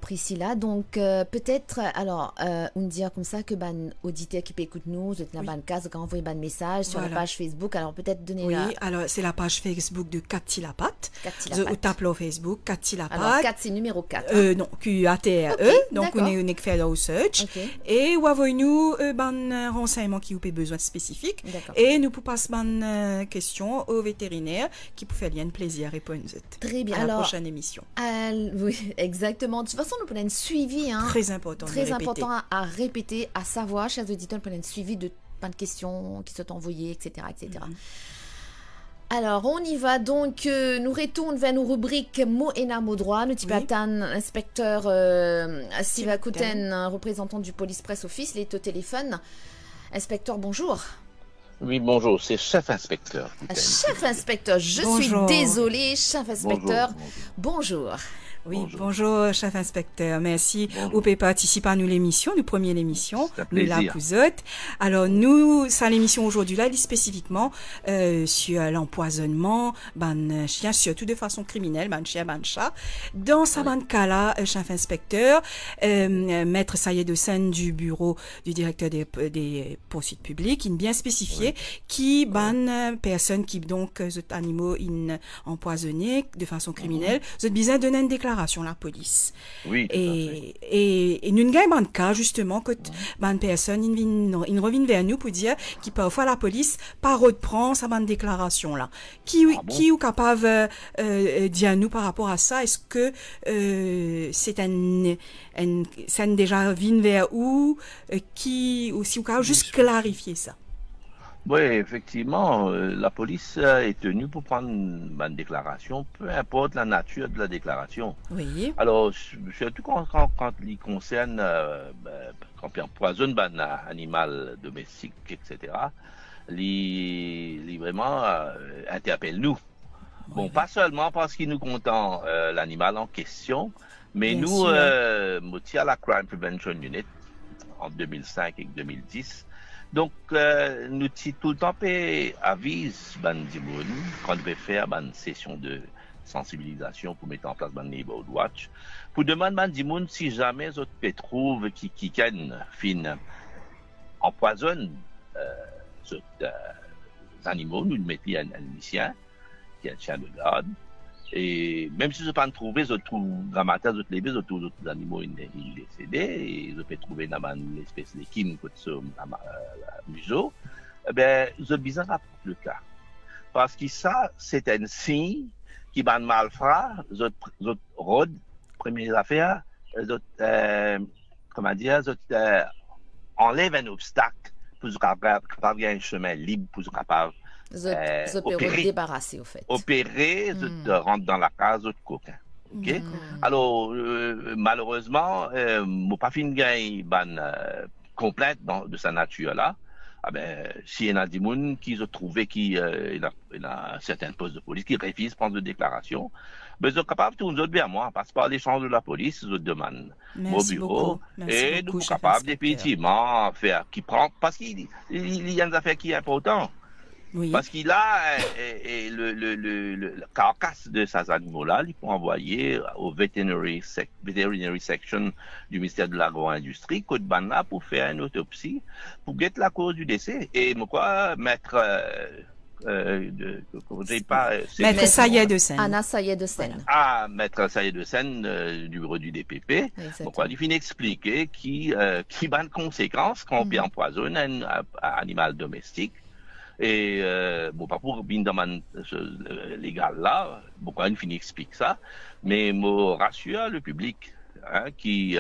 Speaker 2: Priscilla. Donc, peut-être, alors, on dit comme ça que auditeur qui peut écouter nous, vous êtes la bonne case, quand on envoie un message sur la page Facebook, alors peut-être donner
Speaker 3: Oui, alors c'est la page Facebook de Cathy Lapatte.
Speaker 2: Vous
Speaker 3: tapez au Facebook, Cathy Lapatte.
Speaker 2: Alors, 4, c'est numéro 4.
Speaker 3: Non, Q-A-T-R-E. Okay, donc, on est fait dans le search. Okay. Et vous envoyez-nous un renseignement qui vous a besoin spécifique. Et nous pouvons passer une question au vétérinaire qui peut faire un plaisir à répondre.
Speaker 2: Très bien.
Speaker 3: À la prochaine émission.
Speaker 2: Oui, exactement. De toute façon, nous prenons un suivi.
Speaker 3: Très important.
Speaker 2: Très important à répéter, à savoir, chers auditeurs, nous prenons un suivi de plein de questions qui sont envoyées, etc. etc. Alors, on y va donc. Nous retournons vers nos rubriques mots et mots droit. Nous t'y inspecteur Siva Kouten, représentant du Police Press Office, il est au téléphone. Inspecteur, bonjour.
Speaker 7: Oui, bonjour, c'est chef inspecteur.
Speaker 2: Chef inspecteur, je suis désolée, chef inspecteur. Bonjour.
Speaker 3: Oui, bonjour, chef inspecteur. Merci. Vous pouvez participer à nous l'émission, nous première l'émission, nous la pouzotte. Alors, nous, ça l'émission aujourd'hui là, spécifiquement, sur l'empoisonnement, chien, surtout de façon criminelle, chien, chat. Dans ce cas-là, chef inspecteur, maître Sayed Hossein du bureau du directeur des poursuites publiques, il bien spécifié qui, personne qui, donc, animaux, empoisonnés de façon criminelle, vous besoin de donner une déclaration à la police.
Speaker 7: Oui.
Speaker 3: Et nous avons un cas justement que une personne il revient vers nous pour dire que parfois la police pas reprend sa déclaration là. Qui est capable de dire à nous par rapport à ça? Est-ce que ça déjà vient vers où ou si vous pouvez juste clarifier ça?
Speaker 7: Oui, effectivement, la police est tenue pour prendre une déclaration, peu importe la nature de la déclaration.
Speaker 3: Oui.
Speaker 7: Alors, surtout quand il concerne, quand on empoisonne un animal domestique, etc., il vraiment interpelle nous. Oui. Bon, pas seulement parce qu'il nous contente l'animal en question, mais bien nous, à la Crime Prevention Unit, en 2005 et 2010, donc, nous avons tout le temps avise Bandimoun quand on veut faire une session de sensibilisation pour mettre en place un Neighborhood Watch, pour demander Bandimoun si jamais vous trouvent qui fin empoisonne animaux, nous mettons un lycéen, qui est un chien de garde. Et même si je ne peux pas trouver, je trouve dramatique, je trouve les autres animaux, ils décédés, et je peux trouver une espèce de kim comme ça, museau, eh bien, je bizarre le cas. Parce que ça, c'est un signe qui va mal faire, je rôde, première affaire, comment dire, enlève un obstacle pour être capable un chemin libre pour être capable
Speaker 2: opérer, débarrasser au fait.
Speaker 7: Opérer, je rentre dans la case de coquin. Okay? Alors, malheureusement, mon pas fin gain complète de sa nature là. Ah ben, si il y a des gens qui se trouvent qui il a un certain poste de police qui refuse de prendre des déclarations, ben, ils sont capables de nous bien moi, passe par l'échange de la police, ils demandent au bureau, et nous sommes capables d'effectivement faire, qui prend, parce qu'il y a une affaire qui est importante. Oui. Parce qu'il a le carcasse de ces animaux-là, il faut envoyer au veterinary section du ministère de l'agro-industrie, Côte Banna, pour faire une autopsie, pour guetter la cause du décès. Et pourquoi mettre
Speaker 3: Maître Sayed de Seine.
Speaker 2: Anna Sayed de Seine.
Speaker 7: Ah, Maître Sayed de Seine du bureau du DPP. Pourquoi il finit expliquer qui a une conséquence quand on empoisonne un animal domestique. Et bon, pas pour bien dans légal là, pourquoi il finit explique ça, mais me rassure le public qui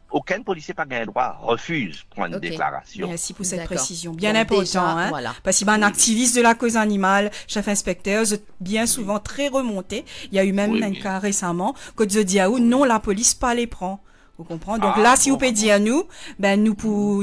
Speaker 7: aucun policier pas gain droit refuse prendre une déclaration.
Speaker 3: Merci pour cette précision, bien important, déjà, voilà. Parce qu'il y a un activiste de la cause animale, chef inspecteur, bien souvent très remonté. Il y a eu même un cas récemment que je dis non, la police pas les prend. Vous comprenez? Donc là, si vous pouvez dire à nous, ben nous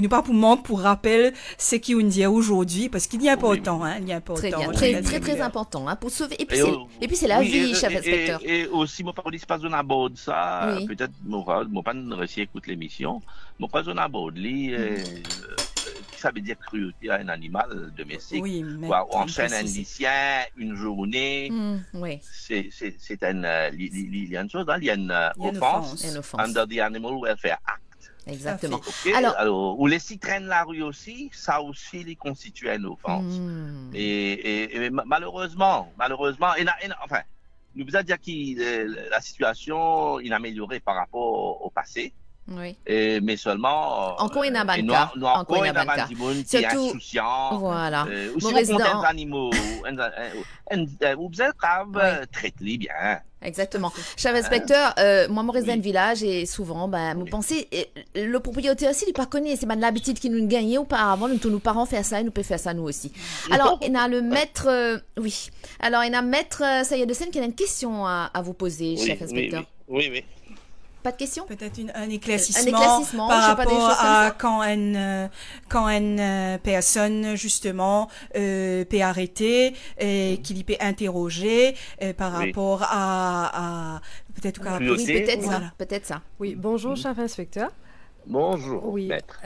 Speaker 3: pas pour manque pour rappel ce qui on dit aujourd'hui, parce qu'il y a important, il y a important.
Speaker 2: Très important, pour sauver. Et puis c'est la vie, chef inspecteur.
Speaker 7: Et aussi, mon police pas on aborde ça. Peut-être mon pas réussi écoute l'émission. Mon pas on aborde ça veut dire cruauté à un animal domestique. Oui, on enchaîne un lycéen une journée. C'est il y a une chose, il y a une offense under the Animal Welfare Act.
Speaker 2: Exactement.
Speaker 7: Okay? Alors, ou les s'y traînent la rue aussi, ça aussi les constitue une offense. Et malheureusement, enfin, nous vous a dit que la situation est améliorée par rapport au passé.
Speaker 2: Oui.
Speaker 7: Mais seulement
Speaker 2: encore une abanka,
Speaker 7: encore une abanka qui est insouciant.
Speaker 2: Voilà.
Speaker 7: Aussi pour des animaux, vous êtes grave, traitez-les bien.
Speaker 2: Exactement. Chef inspecteur, moi, mon résident village et souvent, vous pensez, le propriétaire aussi, il pas connaît, c'est l'habitude qui nous gagne auparavant, tous nos parents faire ça et nous pouvons faire ça nous aussi. Alors, il y a le maître, Alors, il y a maître Sayed de Seine qui a une question à vous poser, chef inspecteur.
Speaker 7: Oui.
Speaker 2: Pas de question?
Speaker 3: Peut-être un éclaircissement par rapport à quand une personne, justement, peut arrêter et qu'il peut interroger par rapport à peut-être
Speaker 2: peut-être ça.
Speaker 5: Oui, bonjour, chef inspecteur.
Speaker 7: Bonjour, maître.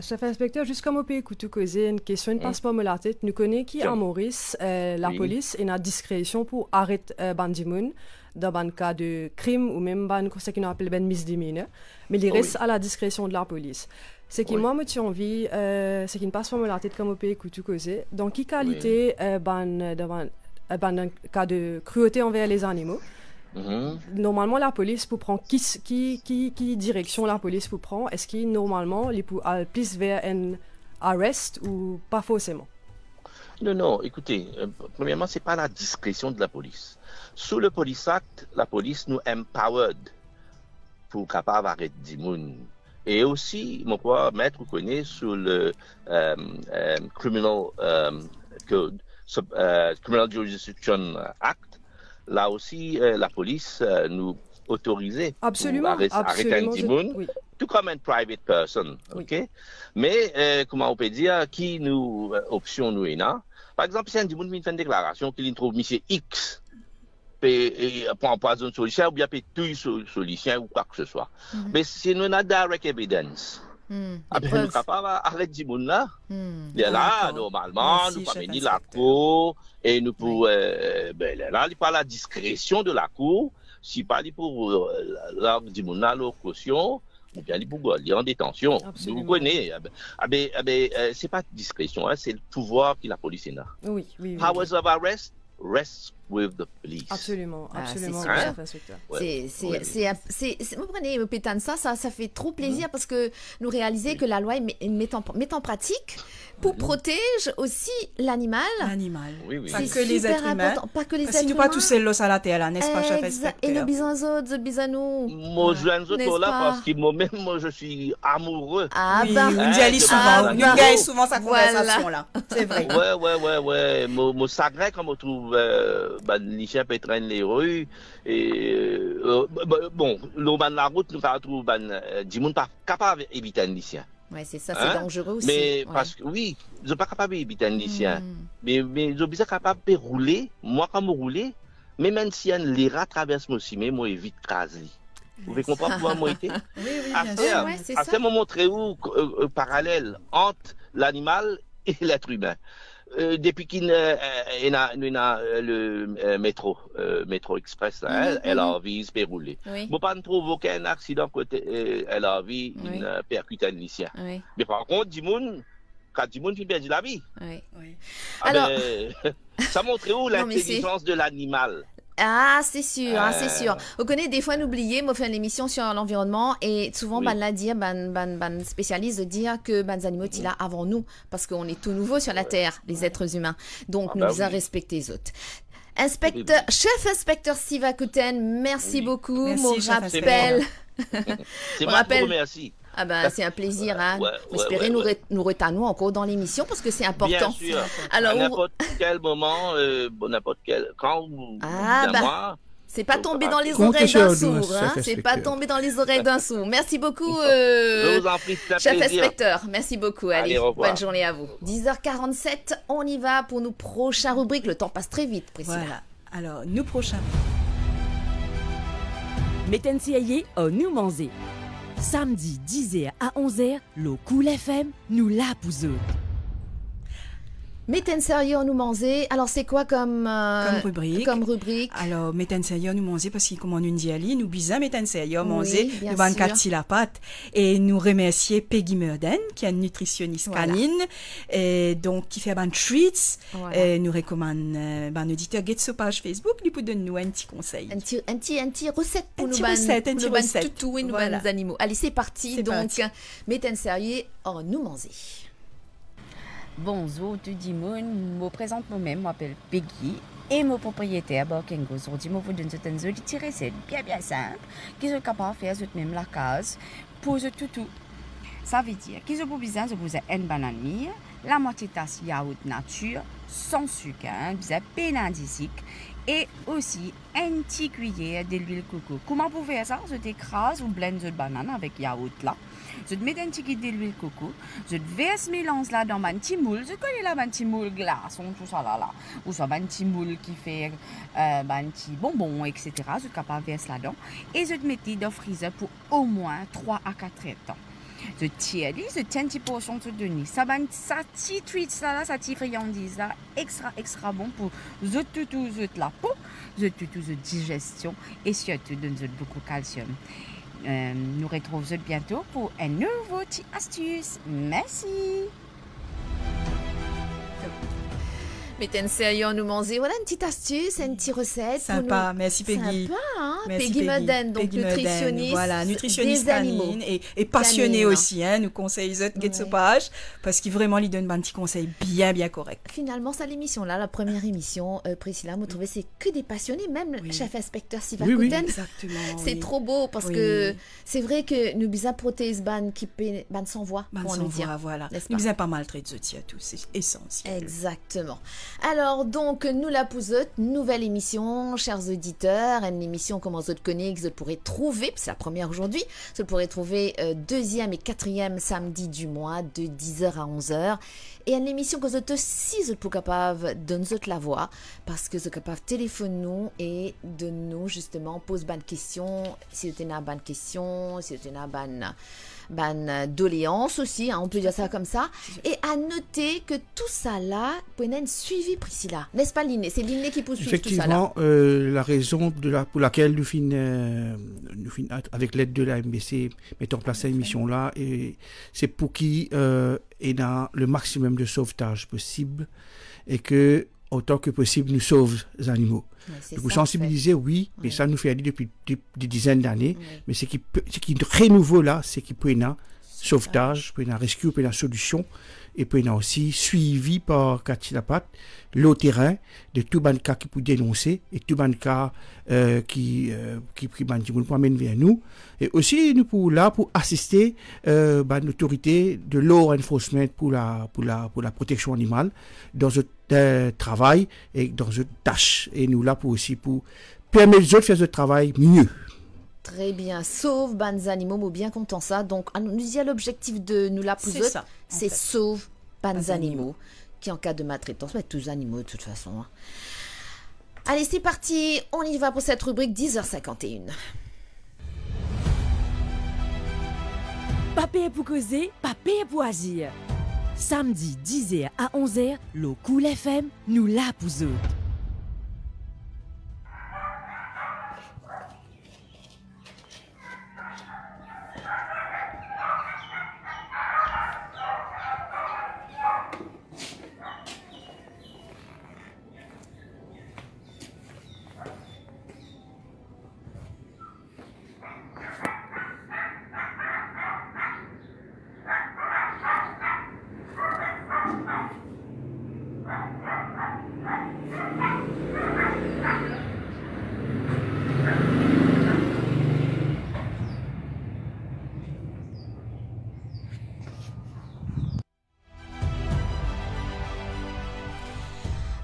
Speaker 5: Chef inspecteur, juste comme on peut écouter causer une question, ne passe pas me la tête. Nous connaissons qui en Maurice, la police et notre discrétion pour arrêter Bandimoun dans un cas de crime ou même dans ce qu'on appelle une misdemeanor, mais il reste à la discrétion de la police. Ce qui moi me tient envie, c'est qu'il ne passe pas me la tête comme on peut écouter causer. Dans quelle qualité, dans un cas de cruauté envers les animaux, normalement la police pour prendre qui direction la police pour prendre, est-ce qu'il normalement les pour aller plus vers un arrest ou pas forcément?
Speaker 7: Non, écoutez, premièrement, c'est pas la discrétion de la police. Sous le Police Act, la police nous empowered pour capable arrêter des gens. Et aussi, mon maître connaît sur le Criminal Code, Criminal Jurisdiction Act, là aussi, la police nous autorisait
Speaker 5: à
Speaker 7: arrêter un gens, tout comme une private person, ok? Mais, comment on peut dire, qui nous, option nous est là? Par exemple, si un gens fait une déclaration qu'il trouve monsieur X, pour empoisonner le solicien ou bien peut tuer le solicien ou quoi que ce soit. Mais si nous avons direct evidence, nous sommes capables d'arrêter ce là. Là, normalement, nous pouvons venir la cour et nous pouvons. Là, il pas la discrétion de la cour. Si pas pour l'argent de la caution, ou bien les bougolles, il est en détention.
Speaker 5: Absolument.
Speaker 7: Vous connaissez, c'est pas discrétion, hein, c'est le pouvoir que la police a.
Speaker 5: Oui, oui.
Speaker 7: Powers of arrest rests with the police.
Speaker 5: Absolument, absolument,
Speaker 2: c'est
Speaker 5: le
Speaker 2: super.
Speaker 5: chef inspecteur.
Speaker 7: Ouais.
Speaker 2: Vous prenez, Pétane, ça fait trop plaisir parce que nous réalisons que la loi met en pratique pour protéger aussi l'animal.
Speaker 3: L'animal.
Speaker 7: Oui, oui.
Speaker 3: Pas
Speaker 2: C'est
Speaker 3: que les
Speaker 2: super
Speaker 3: êtres humains.
Speaker 2: important. Pas que les
Speaker 3: Parce
Speaker 2: êtres
Speaker 3: que nous
Speaker 2: humains.
Speaker 3: pas tous seuls à la terre, là, n'est-ce pas, chef
Speaker 2: Exact. Et le
Speaker 3: inspecteur?
Speaker 2: bisanzo, bisanou.
Speaker 7: Moi, je viens de
Speaker 2: N'est-ce
Speaker 7: là
Speaker 2: pas?
Speaker 7: parce que moi-même, je suis amoureux.
Speaker 2: Ah
Speaker 3: Oui,
Speaker 2: ben,
Speaker 3: on dit aller souvent,
Speaker 2: ah,
Speaker 3: on
Speaker 2: ben.
Speaker 3: gagne souvent sa
Speaker 2: Voilà.
Speaker 3: conversation, là. C'est vrai.
Speaker 7: Ouais. Moi, sagret, comme on trouve, les chiens pétrennent les rues. Et, bon, l'eau de la route, nous pas trouver, du monde pas capable d'éviter un lycéen.
Speaker 2: Ouais, c'est ça, c'est dangereux aussi.
Speaker 7: Mais
Speaker 2: Ouais.
Speaker 7: parce que, oui, je suis pas capable d'éviter un lycéen. Mais je suis capable de rouler, moi, comme rouler, mais même si un lira traverse moi aussi, mais moi, évite craser. Vous pouvez comprendre comment moi été?
Speaker 3: Oui, bien sûr.
Speaker 2: Ouais, c'est
Speaker 7: À
Speaker 2: ça.
Speaker 7: ce moment très où, parallèle entre l'animal et l'être humain. Depuis qu'il y a le métro express, là, elle a envie de rouler.
Speaker 2: Oui.
Speaker 7: Moi, pas ne trouve aucun accident côté, elle a envie
Speaker 2: Oui.
Speaker 7: de percuter un lycéen.
Speaker 2: Oui,
Speaker 7: Mais par contre, quand Dimoun fait perdre la vie,
Speaker 2: oui.
Speaker 3: Oui.
Speaker 2: Alors-
Speaker 7: ça montre où
Speaker 2: Non, mais
Speaker 7: l'intelligence de l'animal.
Speaker 2: Ah, c'est sûr, c'est sûr. Vous connaissez, des fois, n'oubliez, moi, fait une émission sur l'environnement et souvent,
Speaker 7: Oui.
Speaker 2: ban la dire, ban spécialiste de dire que ban animaux, il a avant nous parce qu'on est tout nouveau sur la Terre, les êtres humains. Donc,
Speaker 7: Ah
Speaker 2: nous
Speaker 7: bah
Speaker 2: devons
Speaker 7: oui.
Speaker 2: respecter les autres. Inspecteur, chef inspecteur Siva Kouten, merci
Speaker 7: Oui.
Speaker 2: beaucoup.
Speaker 3: Merci,
Speaker 2: Mon
Speaker 3: chef
Speaker 2: rappel.
Speaker 7: C'est
Speaker 2: On
Speaker 7: moi qui
Speaker 2: rappelle-
Speaker 7: vous remercie.
Speaker 2: Ah ben, c'est un plaisir, hein.
Speaker 7: Ouais,
Speaker 2: J'espérais
Speaker 7: ouais.
Speaker 2: nous retanons encore dans l'émission parce que c'est
Speaker 7: Bien
Speaker 2: important.
Speaker 7: sûr.
Speaker 2: Alors,
Speaker 7: à
Speaker 2: on-
Speaker 7: n'importe quel moment, n'importe quel, quand vous
Speaker 2: Ah,
Speaker 7: dites à
Speaker 2: bah.
Speaker 7: moi,
Speaker 2: C'est pas tombé dans les
Speaker 4: Comptez
Speaker 2: oreilles
Speaker 4: sur
Speaker 2: d'un
Speaker 4: nous,
Speaker 2: sourd,
Speaker 4: chef
Speaker 2: hein. C'est pas
Speaker 4: inspecteur.
Speaker 2: tombé dans les oreilles d'un sourd. Merci beaucoup,
Speaker 7: je vous en prie, c'est un
Speaker 2: chef
Speaker 7: plaisir.
Speaker 2: inspecteur. Merci beaucoup. Allez,
Speaker 7: Allez, au revoir.
Speaker 2: bonne journée à vous. 10h47, on y va pour nos prochaines rubriques. Le temps passe très vite, Priscilla.
Speaker 3: Voilà. Alors, nous prochains.
Speaker 1: Mettez-y au nous manger. Samedi 10h à 11h, le Cool FM, nous la pousons.
Speaker 2: Mettez sérieux, nous manger. Alors, c'est quoi comme
Speaker 3: rubrique.
Speaker 2: Comme rubrique.
Speaker 3: Alors, mettez sérieux, nous manger parce qu'il commande une dialyse, nous bisons mettez sérieux,
Speaker 2: Oui,
Speaker 3: manger,
Speaker 2: bien
Speaker 3: nous ban
Speaker 2: sûr.
Speaker 3: quatre la pâte et nous remercier Peggy Murden, qui est une nutritionniste
Speaker 2: Voilà.
Speaker 3: canine, et donc qui fait ban treats.
Speaker 2: Voilà.
Speaker 3: Et nous recommande ban auditeur get sur page Facebook, lui pour donner nous un petit conseil.
Speaker 2: Un petit recette pour
Speaker 3: Un
Speaker 2: nous
Speaker 3: petit
Speaker 2: ban,
Speaker 3: recette, un
Speaker 2: pour
Speaker 3: petit
Speaker 2: nous ban
Speaker 3: recette.
Speaker 2: toutou et nous
Speaker 3: Voilà.
Speaker 2: ban animaux. Allez, c'est parti.
Speaker 3: C'est
Speaker 2: Donc,
Speaker 3: parti.
Speaker 2: mettez sérieux, nous manger.
Speaker 8: Bonjour tout le monde, je me présente moi-même, je m'appelle Peggy et mon propriétaire Borkengo. Aujourd'hui, je vous donne une petite recette bien simple qui est capable de faire même la case pour le toutou. Ça veut dire que je vous besoin de vous une banane mûre, la moitié tasse yaourt nature sans sucre, bien pénadisique et aussi un petit cuillère d'huile coco. Comment vous faire ça? Je t'écrase ou blende de banane avec yaourt là. Je te mets un petit guide d'huile coco, je te verse mélange là dans un petit moule, je connais là un petit moule glaçon, tout ça là, ou soit un petit moule qui fait un petit bonbon, etc. Je suis capable de verser là-dedans et je te mets dans le freezer pour au moins 3 à 4 heures de temps. Je tiens une petite portion de donner. Ça petit treat là, ça petit friandise là, extra bon pour tout la peau, tout digestion et surtout donne beaucoup de calcium. Nous retrouvons bientôt pour un nouveau petit astuce. Merci.
Speaker 2: Mettez sérieux, nous manger. Voilà une petite astuce, une petite recette. pour
Speaker 3: Sympa,
Speaker 2: nous.
Speaker 3: merci Peggy.
Speaker 2: Sympa, hein?
Speaker 3: Merci,
Speaker 2: Peggy Murden, donc
Speaker 3: Peggy Murden,
Speaker 2: nutritionniste,
Speaker 3: voilà, nutritionniste
Speaker 2: des animaux.
Speaker 3: canine et passionnée
Speaker 2: Canine.
Speaker 3: aussi, hein, nous conseille Zot Get
Speaker 2: Ouais.
Speaker 3: page parce qu'il vraiment lui donne un petit conseil bien correct.
Speaker 2: Finalement, ça l'émission là, la première émission, Priscilla, vous trouvez c'est que des passionnés, même
Speaker 3: Oui.
Speaker 2: le chef inspecteur Siva
Speaker 4: Oui, oui.
Speaker 2: Kouten.
Speaker 3: Exactement.
Speaker 2: C'est
Speaker 3: oui.
Speaker 2: trop beau parce
Speaker 3: Oui.
Speaker 2: que c'est vrai que nous bisons prothèse ban qui ban sans voix,
Speaker 3: Ben,
Speaker 2: pour
Speaker 3: sans
Speaker 2: nous dire.
Speaker 3: voix, voilà.
Speaker 2: N'est-ce
Speaker 3: Nous
Speaker 2: pas?
Speaker 3: faisons pas mal traiter Zot à tous, c'est essentiel.
Speaker 2: Exactement. Alors, donc, nous la pousote, nouvelle émission, chers auditeurs, une émission comme vous connaissez, que vous pourrez trouver, c'est la première aujourd'hui, vous pourrez trouver deuxième et quatrième samedi du mois de 10h à 11h. Et une émission que vous êtes aussi pour capable de nous la voix, parce que vous êtes capable de téléphoner nous et de nous justement poser bonne question, si vous avez une bonne question, si vous avez une bonne doléance aussi, hein, on peut dire ça comme ça. Et à noter que tout ça là, pour une suivi Priscilla, n'est-ce pas Linné? C'est Linné qui peut suivre tout ça là.
Speaker 4: Effectivement, la raison pour laquelle nous finissons avec l'aide de la MBC, mettons en place cette émission là, c'est pour qu'il ait le maximum de sauvetage possible et que autant que possible nous sauve les animaux. Oui, pour sensibiliser, oui, mais ça nous fait aller depuis des dizaines d'années. Oui. Mais ce qui renouveau là, c'est qu'il peut y avoir sauvetage, peut y avoir rescue, peut y avoir solution, et peut y avoir aussi suivi par Katilapat, le terrain de tout ban cas qui peut dénoncer et tout ban cas qui pour amener vers nous. Et aussi nous pour assister l'autorité de law enforcement pour la protection animale dans un travail et dans une tâche. Et nous là pour permettre aux autres de faire ce travail mieux.
Speaker 2: Très bien, sauve ban animaux, mais bien content ça. Donc, nous y a l'objectif de nous là pour eux, c'est sauve ban animaux, qui en cas de maltraitance, mais tous les animaux de toute façon. Hein. Allez, c'est parti, on y va pour cette rubrique 10h51.
Speaker 1: Papé pour causer, papé pour agir. Samedi 10h à 11h, le Cool FM, nous là pour eux.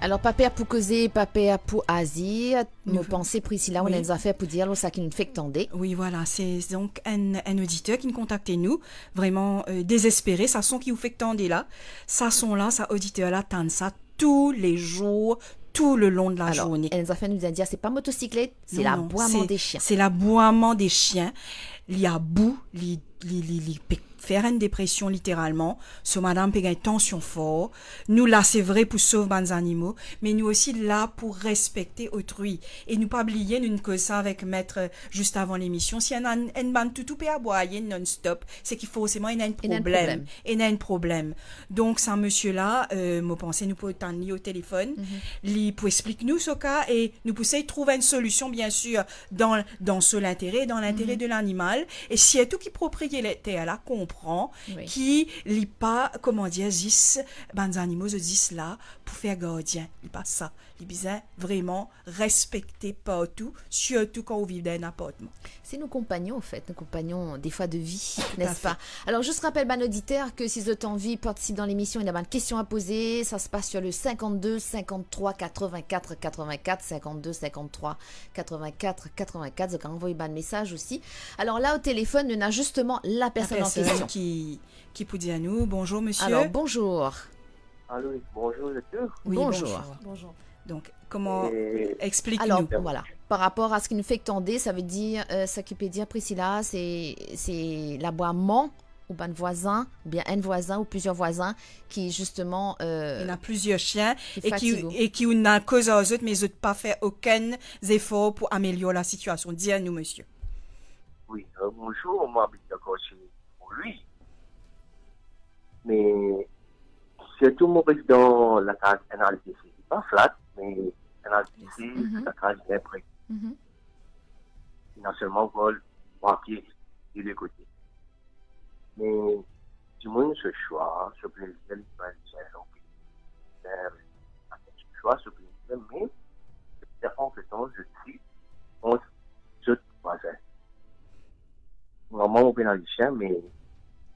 Speaker 2: Alors, papé pour causer, papé pour Asie, nous pensons, Priscilla, on les a fait pour dire ça qui nous fait tendre.
Speaker 3: Oui, voilà, c'est donc un auditeur qui nous contactait nous, vraiment désespéré, ça son qui nous fait tendre là, ça son là, ça auditeur là, tente ça tous les jours, tout le long de la journée.
Speaker 2: Elle nous a fait nous dire, c'est pas motocyclette, c'est l'aboiement des chiens.
Speaker 3: C'est l'aboiement des chiens. Il y a bout, faire une dépression littéralement. So madame peut gagner tension fort. Nous là c'est vrai pour sauver les animaux, mais nous aussi là pour respecter autrui. Et nous pas oublier nous que ça avec maître juste avant l'émission. Si y a une bande tout peut aboyer non-stop, c'est qu'il faut forcément il y a un problème. Il y a un problème. Donc ça monsieur là, moi pensais nous peut t'en au téléphone, lui pour expliquer nous ce cas et nous pousser trouver une solution bien sûr dans l'intérêt de l'animal. Et si y a tout qui propriétaire là comprend qui lit pas comment dire zis les animaux disent là pour faire gardien il pas ça il besoin vraiment respecter partout surtout quand on vit dans un appartement.
Speaker 2: C'est nos compagnons en fait, nos compagnons des fois de vie, n'est-ce pas? Alors juste rappelle ban auditeur que si vous avez envie participe dans l'émission, il y a une question à poser, ça se passe sur le 52 53 84 84 52 53 84 84, donc envoyez un message aussi. Alors là au téléphone, on a justement la personne en question
Speaker 3: qui peut dire à nous bonjour monsieur.
Speaker 2: Alors bonjour.
Speaker 9: Allô, bonjour monsieur.
Speaker 3: Oui,
Speaker 2: bonjour.
Speaker 3: Donc comment explique-nous.
Speaker 2: Alors voilà, par rapport à ce qui nous fait tendre, ça veut dire ça qui peut dire Priscilla, c'est l'aboiement ou un voisin, ou bien un voisin ou plusieurs voisins qui justement
Speaker 3: il y a plusieurs chiens et qui n'a cause aux autres mais ils n'ont pas fait aucun effort pour améliorer la situation. Dis à nous monsieur.
Speaker 9: Oui, bonjour, moi habite d'accord chez lui. Mais surtout mon président la case NLTC, c'est pas flat, mais NLTC, la case bien près. Non seulement vol, papier de les côtés. Mais du moins ce choix, ce plaisir, ce choix, ce plaisir, mais en fait, je suis je voisin. Normalement, on peut dans les chiens, mais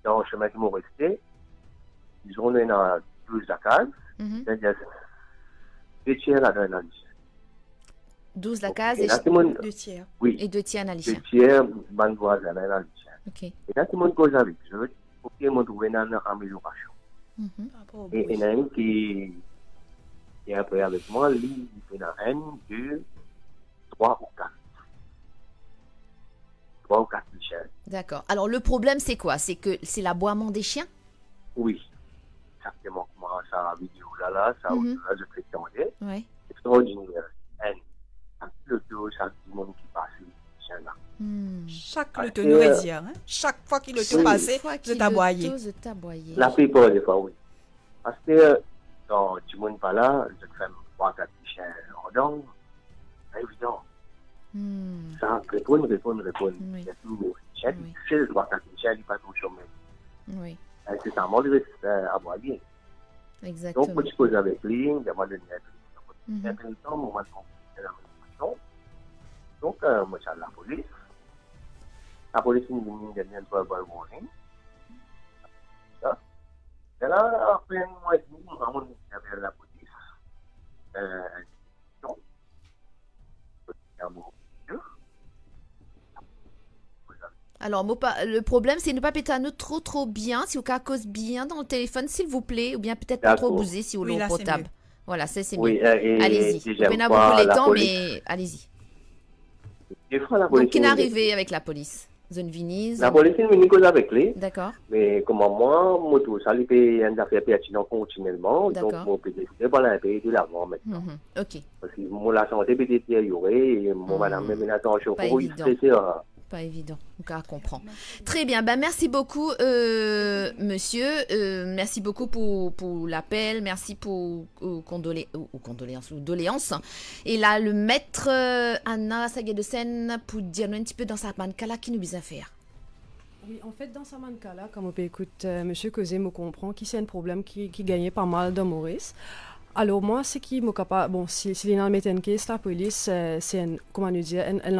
Speaker 9: dans le chemin qui m'ont resté, ils ont eu 12 la case, c'est-à-dire 2 tiers là-dedans dans les chiens.
Speaker 2: 12 la case et
Speaker 3: 2 tiers.
Speaker 9: Oui.
Speaker 2: Et 2 tiers dans les chiens.
Speaker 9: 2 tiers, bonne voisin dans les chiens.
Speaker 2: Ok.
Speaker 9: Et là, tout le monde cause avec. Je veux dire, faut que je trouve une amélioration. Et il y en a un qui est un peu avec moi, lui, il fait un, 2, 3 ou 4. 3 ou 4 chiens.
Speaker 2: D'accord. Alors, le problème, c'est quoi? C'est que c'est l'aboiement des chiens?
Speaker 9: Oui. Exactement. Comment ça, vidéo là, ça, je prétendais.
Speaker 2: Oui.
Speaker 9: Extraordinaire. Chaque loto, chaque monde qui passe, ces chiens-là.
Speaker 3: Chaque loto, nous dire, hein? Chaque fois qu'il loto passé, je t'aboyais.
Speaker 9: La plupart des fois, oui. Parce que dans du monde pas là, je fais 3 4 chiens en dents. C'est évident. Ça, répondre. Il y a toujours des chiens. C'est le 3 4 chiens, il pas au chemin.
Speaker 2: Oui.
Speaker 9: C'est un mot de aboyer.
Speaker 2: Exactement.
Speaker 9: Donc, moi, je pose avec lui, il m'a donné un peu de temps, moi, je la même. Donc, moi, j'ai la police. La police nous dit qu'il y a un verbal warning. Et là, après un mois et demi, nous avons dit vers la police. Donc,
Speaker 2: alors, le problème, c'est ne pas péter à nous trop bien, si vous cause bien dans le téléphone, s'il vous plaît, ou bien peut-être pas trop bouser si vous l'avez portable. Voilà, c'est mieux. Allez-y. Vous n'avez pas beaucoup de temps, mais allez-y. Donc, qui est arrivé avec la police? Zone Vinise.
Speaker 9: La police est venue cause avec lui.
Speaker 2: D'accord.
Speaker 9: Mais comme moi, moto, ça lui fait une affaire pertinente continuellement. Donc, mon PD, c'est pas la paix de l'avant maintenant.
Speaker 2: Ok.
Speaker 9: Parce que la santé peut détériorer et mon madame, même attention, pour lui, c'est
Speaker 2: pas évident, on comprend. Très bien, merci beaucoup, monsieur. Merci beaucoup pour l'appel, merci pour doléances. Et là, le maître Anna Sagedesen pour dire un petit peu dans sa manca qui nous vise à faire.
Speaker 5: Oui, en fait, dans sa manca-là, comme on peut écouter monsieur Cosé me comprend qu'il c'est un problème qui gagnait pas mal dans Maurice. Alors moi, ce qui m'a capable, bon, si les gens mettent une caisse, la police, c'est une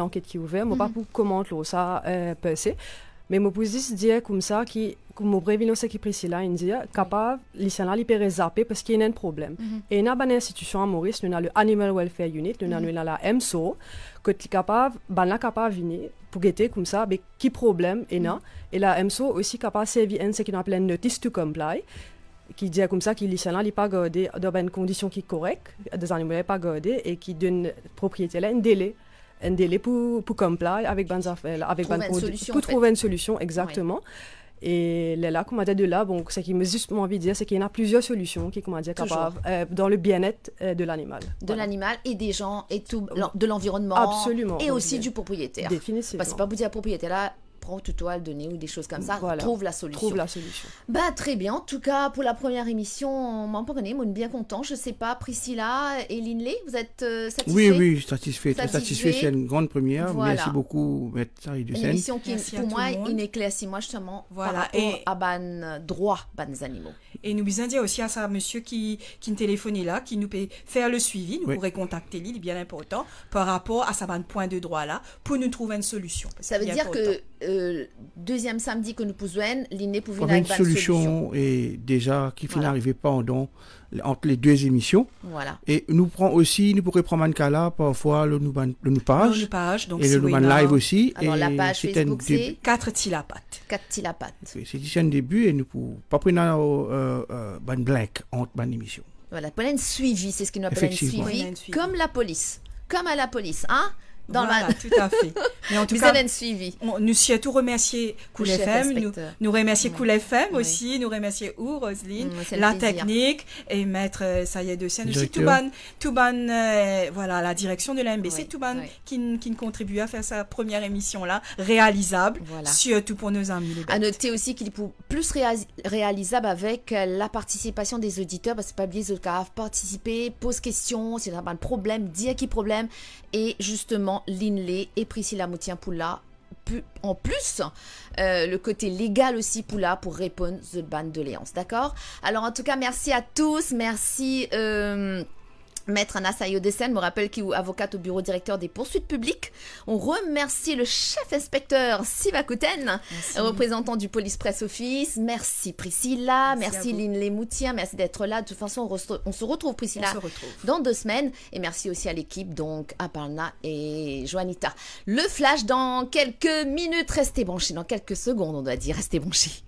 Speaker 5: enquête qui est ouverte, moi pas pour comment ça passer, mais moi pour juste dire comme ça, comme mon prévenu c'est qui Priscilla, il dit capable, les gens là, ils peuvent zapper parce qu'il y a un problème. Et il y a une institution à Maurice, nous avons le Animal Welfare Unit, nous avons la MSO, que tu es capable, de venir pour guetter comme ça, mais qui problème est là, et la MSO aussi capable de servir ce qu'on appelle une notice to comply. Qui dit comme ça qu'il n'est pas gardé dans une condition qui est correcte, des animaux pas gardés et qui donne propriétaire un délai pour comply avec bonnes affaires, avec bonne condition, pour trouver une solution exactement. Ouais. Et là, comme on dit de là, bon, ce qui me juste envie de dire, c'est qu'il y en a plusieurs solutions qui, comment dire, capables dans le bien-être de l'animal.
Speaker 2: De l'animal et des gens et tout, de l'environnement.
Speaker 5: Absolument.
Speaker 2: Et aussi du propriétaire.
Speaker 5: Définitivement.
Speaker 2: Parce que pas vous dire propriétaire là. Prends tout toile donné ou des choses comme ça,
Speaker 5: voilà.
Speaker 2: Trouve la solution. Très bien. En tout cas, pour la première émission, on est bien content. Je sais pas, Priscilla et Linley, vous êtes satisfaits?
Speaker 4: Oui, satisfait. Très satisfait. C'est une grande première. Voilà. Merci beaucoup, Maître Sagedesen.
Speaker 2: Une émission qui, pour moi, éclaircit moi justement par rapport à ban droit, ban animaux.
Speaker 3: Et nous besoin dire aussi à ça, monsieur qui nous téléphone là, qui nous peut faire le suivi, nous pourrait contacter lui, il est bien important, par rapport à sa ban point de droit là, pour nous trouver une solution.
Speaker 2: Ça veut dire que deuxième samedi que nous pouvons l'INE pour venir
Speaker 4: avec une solution et déjà qui finit d'arriver pendant entre les deux émissions.
Speaker 2: Voilà.
Speaker 4: Et nous pourrions prendre un cas là parfois le nous page
Speaker 3: donc
Speaker 4: et le nous live aussi.
Speaker 2: Alors
Speaker 4: et
Speaker 2: la page Facebook c'est
Speaker 3: 4 tilapates.
Speaker 4: C'est un début et nous pouvons pas prendre ban black entre ban émission.
Speaker 2: Voilà, pour un suivi, c'est ce qu'on appelle un suivi, comme la police, comme à la police, hein?
Speaker 3: Voilà, tout à fait. Mais en tout cas, nous souhaitons remercier Cool FM, nous remercier Cool FM aussi, nous remercier Roselyne, la technique et Maître Sagedesen aussi, voilà, la direction de la MBC, qui contribue à faire sa première émission là, réalisable, surtout pour nos amis.
Speaker 2: À noter aussi qu'il est plus réalisable avec la participation des auditeurs, parce que pas oublier les autres participer, pose question, s'il y a un problème, dire qui problème, et justement Linley et Priscilla Moutien-Poula en plus le côté légal aussi Poula pour répondre aux ban de doléances, d'accord? Alors en tout cas merci à tous, merci Maître Anna Sagedesen, me rappelle qu'il est avocate au bureau directeur des poursuites publiques. On remercie le chef inspecteur Sivakuten, représentant du Police Press Office. Merci Priscilla, merci Linley Moutien, merci d'être là. De toute façon, on se retrouve Priscilla dans 2 semaines. Et merci aussi à l'équipe, donc Aparna et Joanita. Le flash dans quelques minutes, restez branchés, dans quelques secondes on doit dire, restez branchés.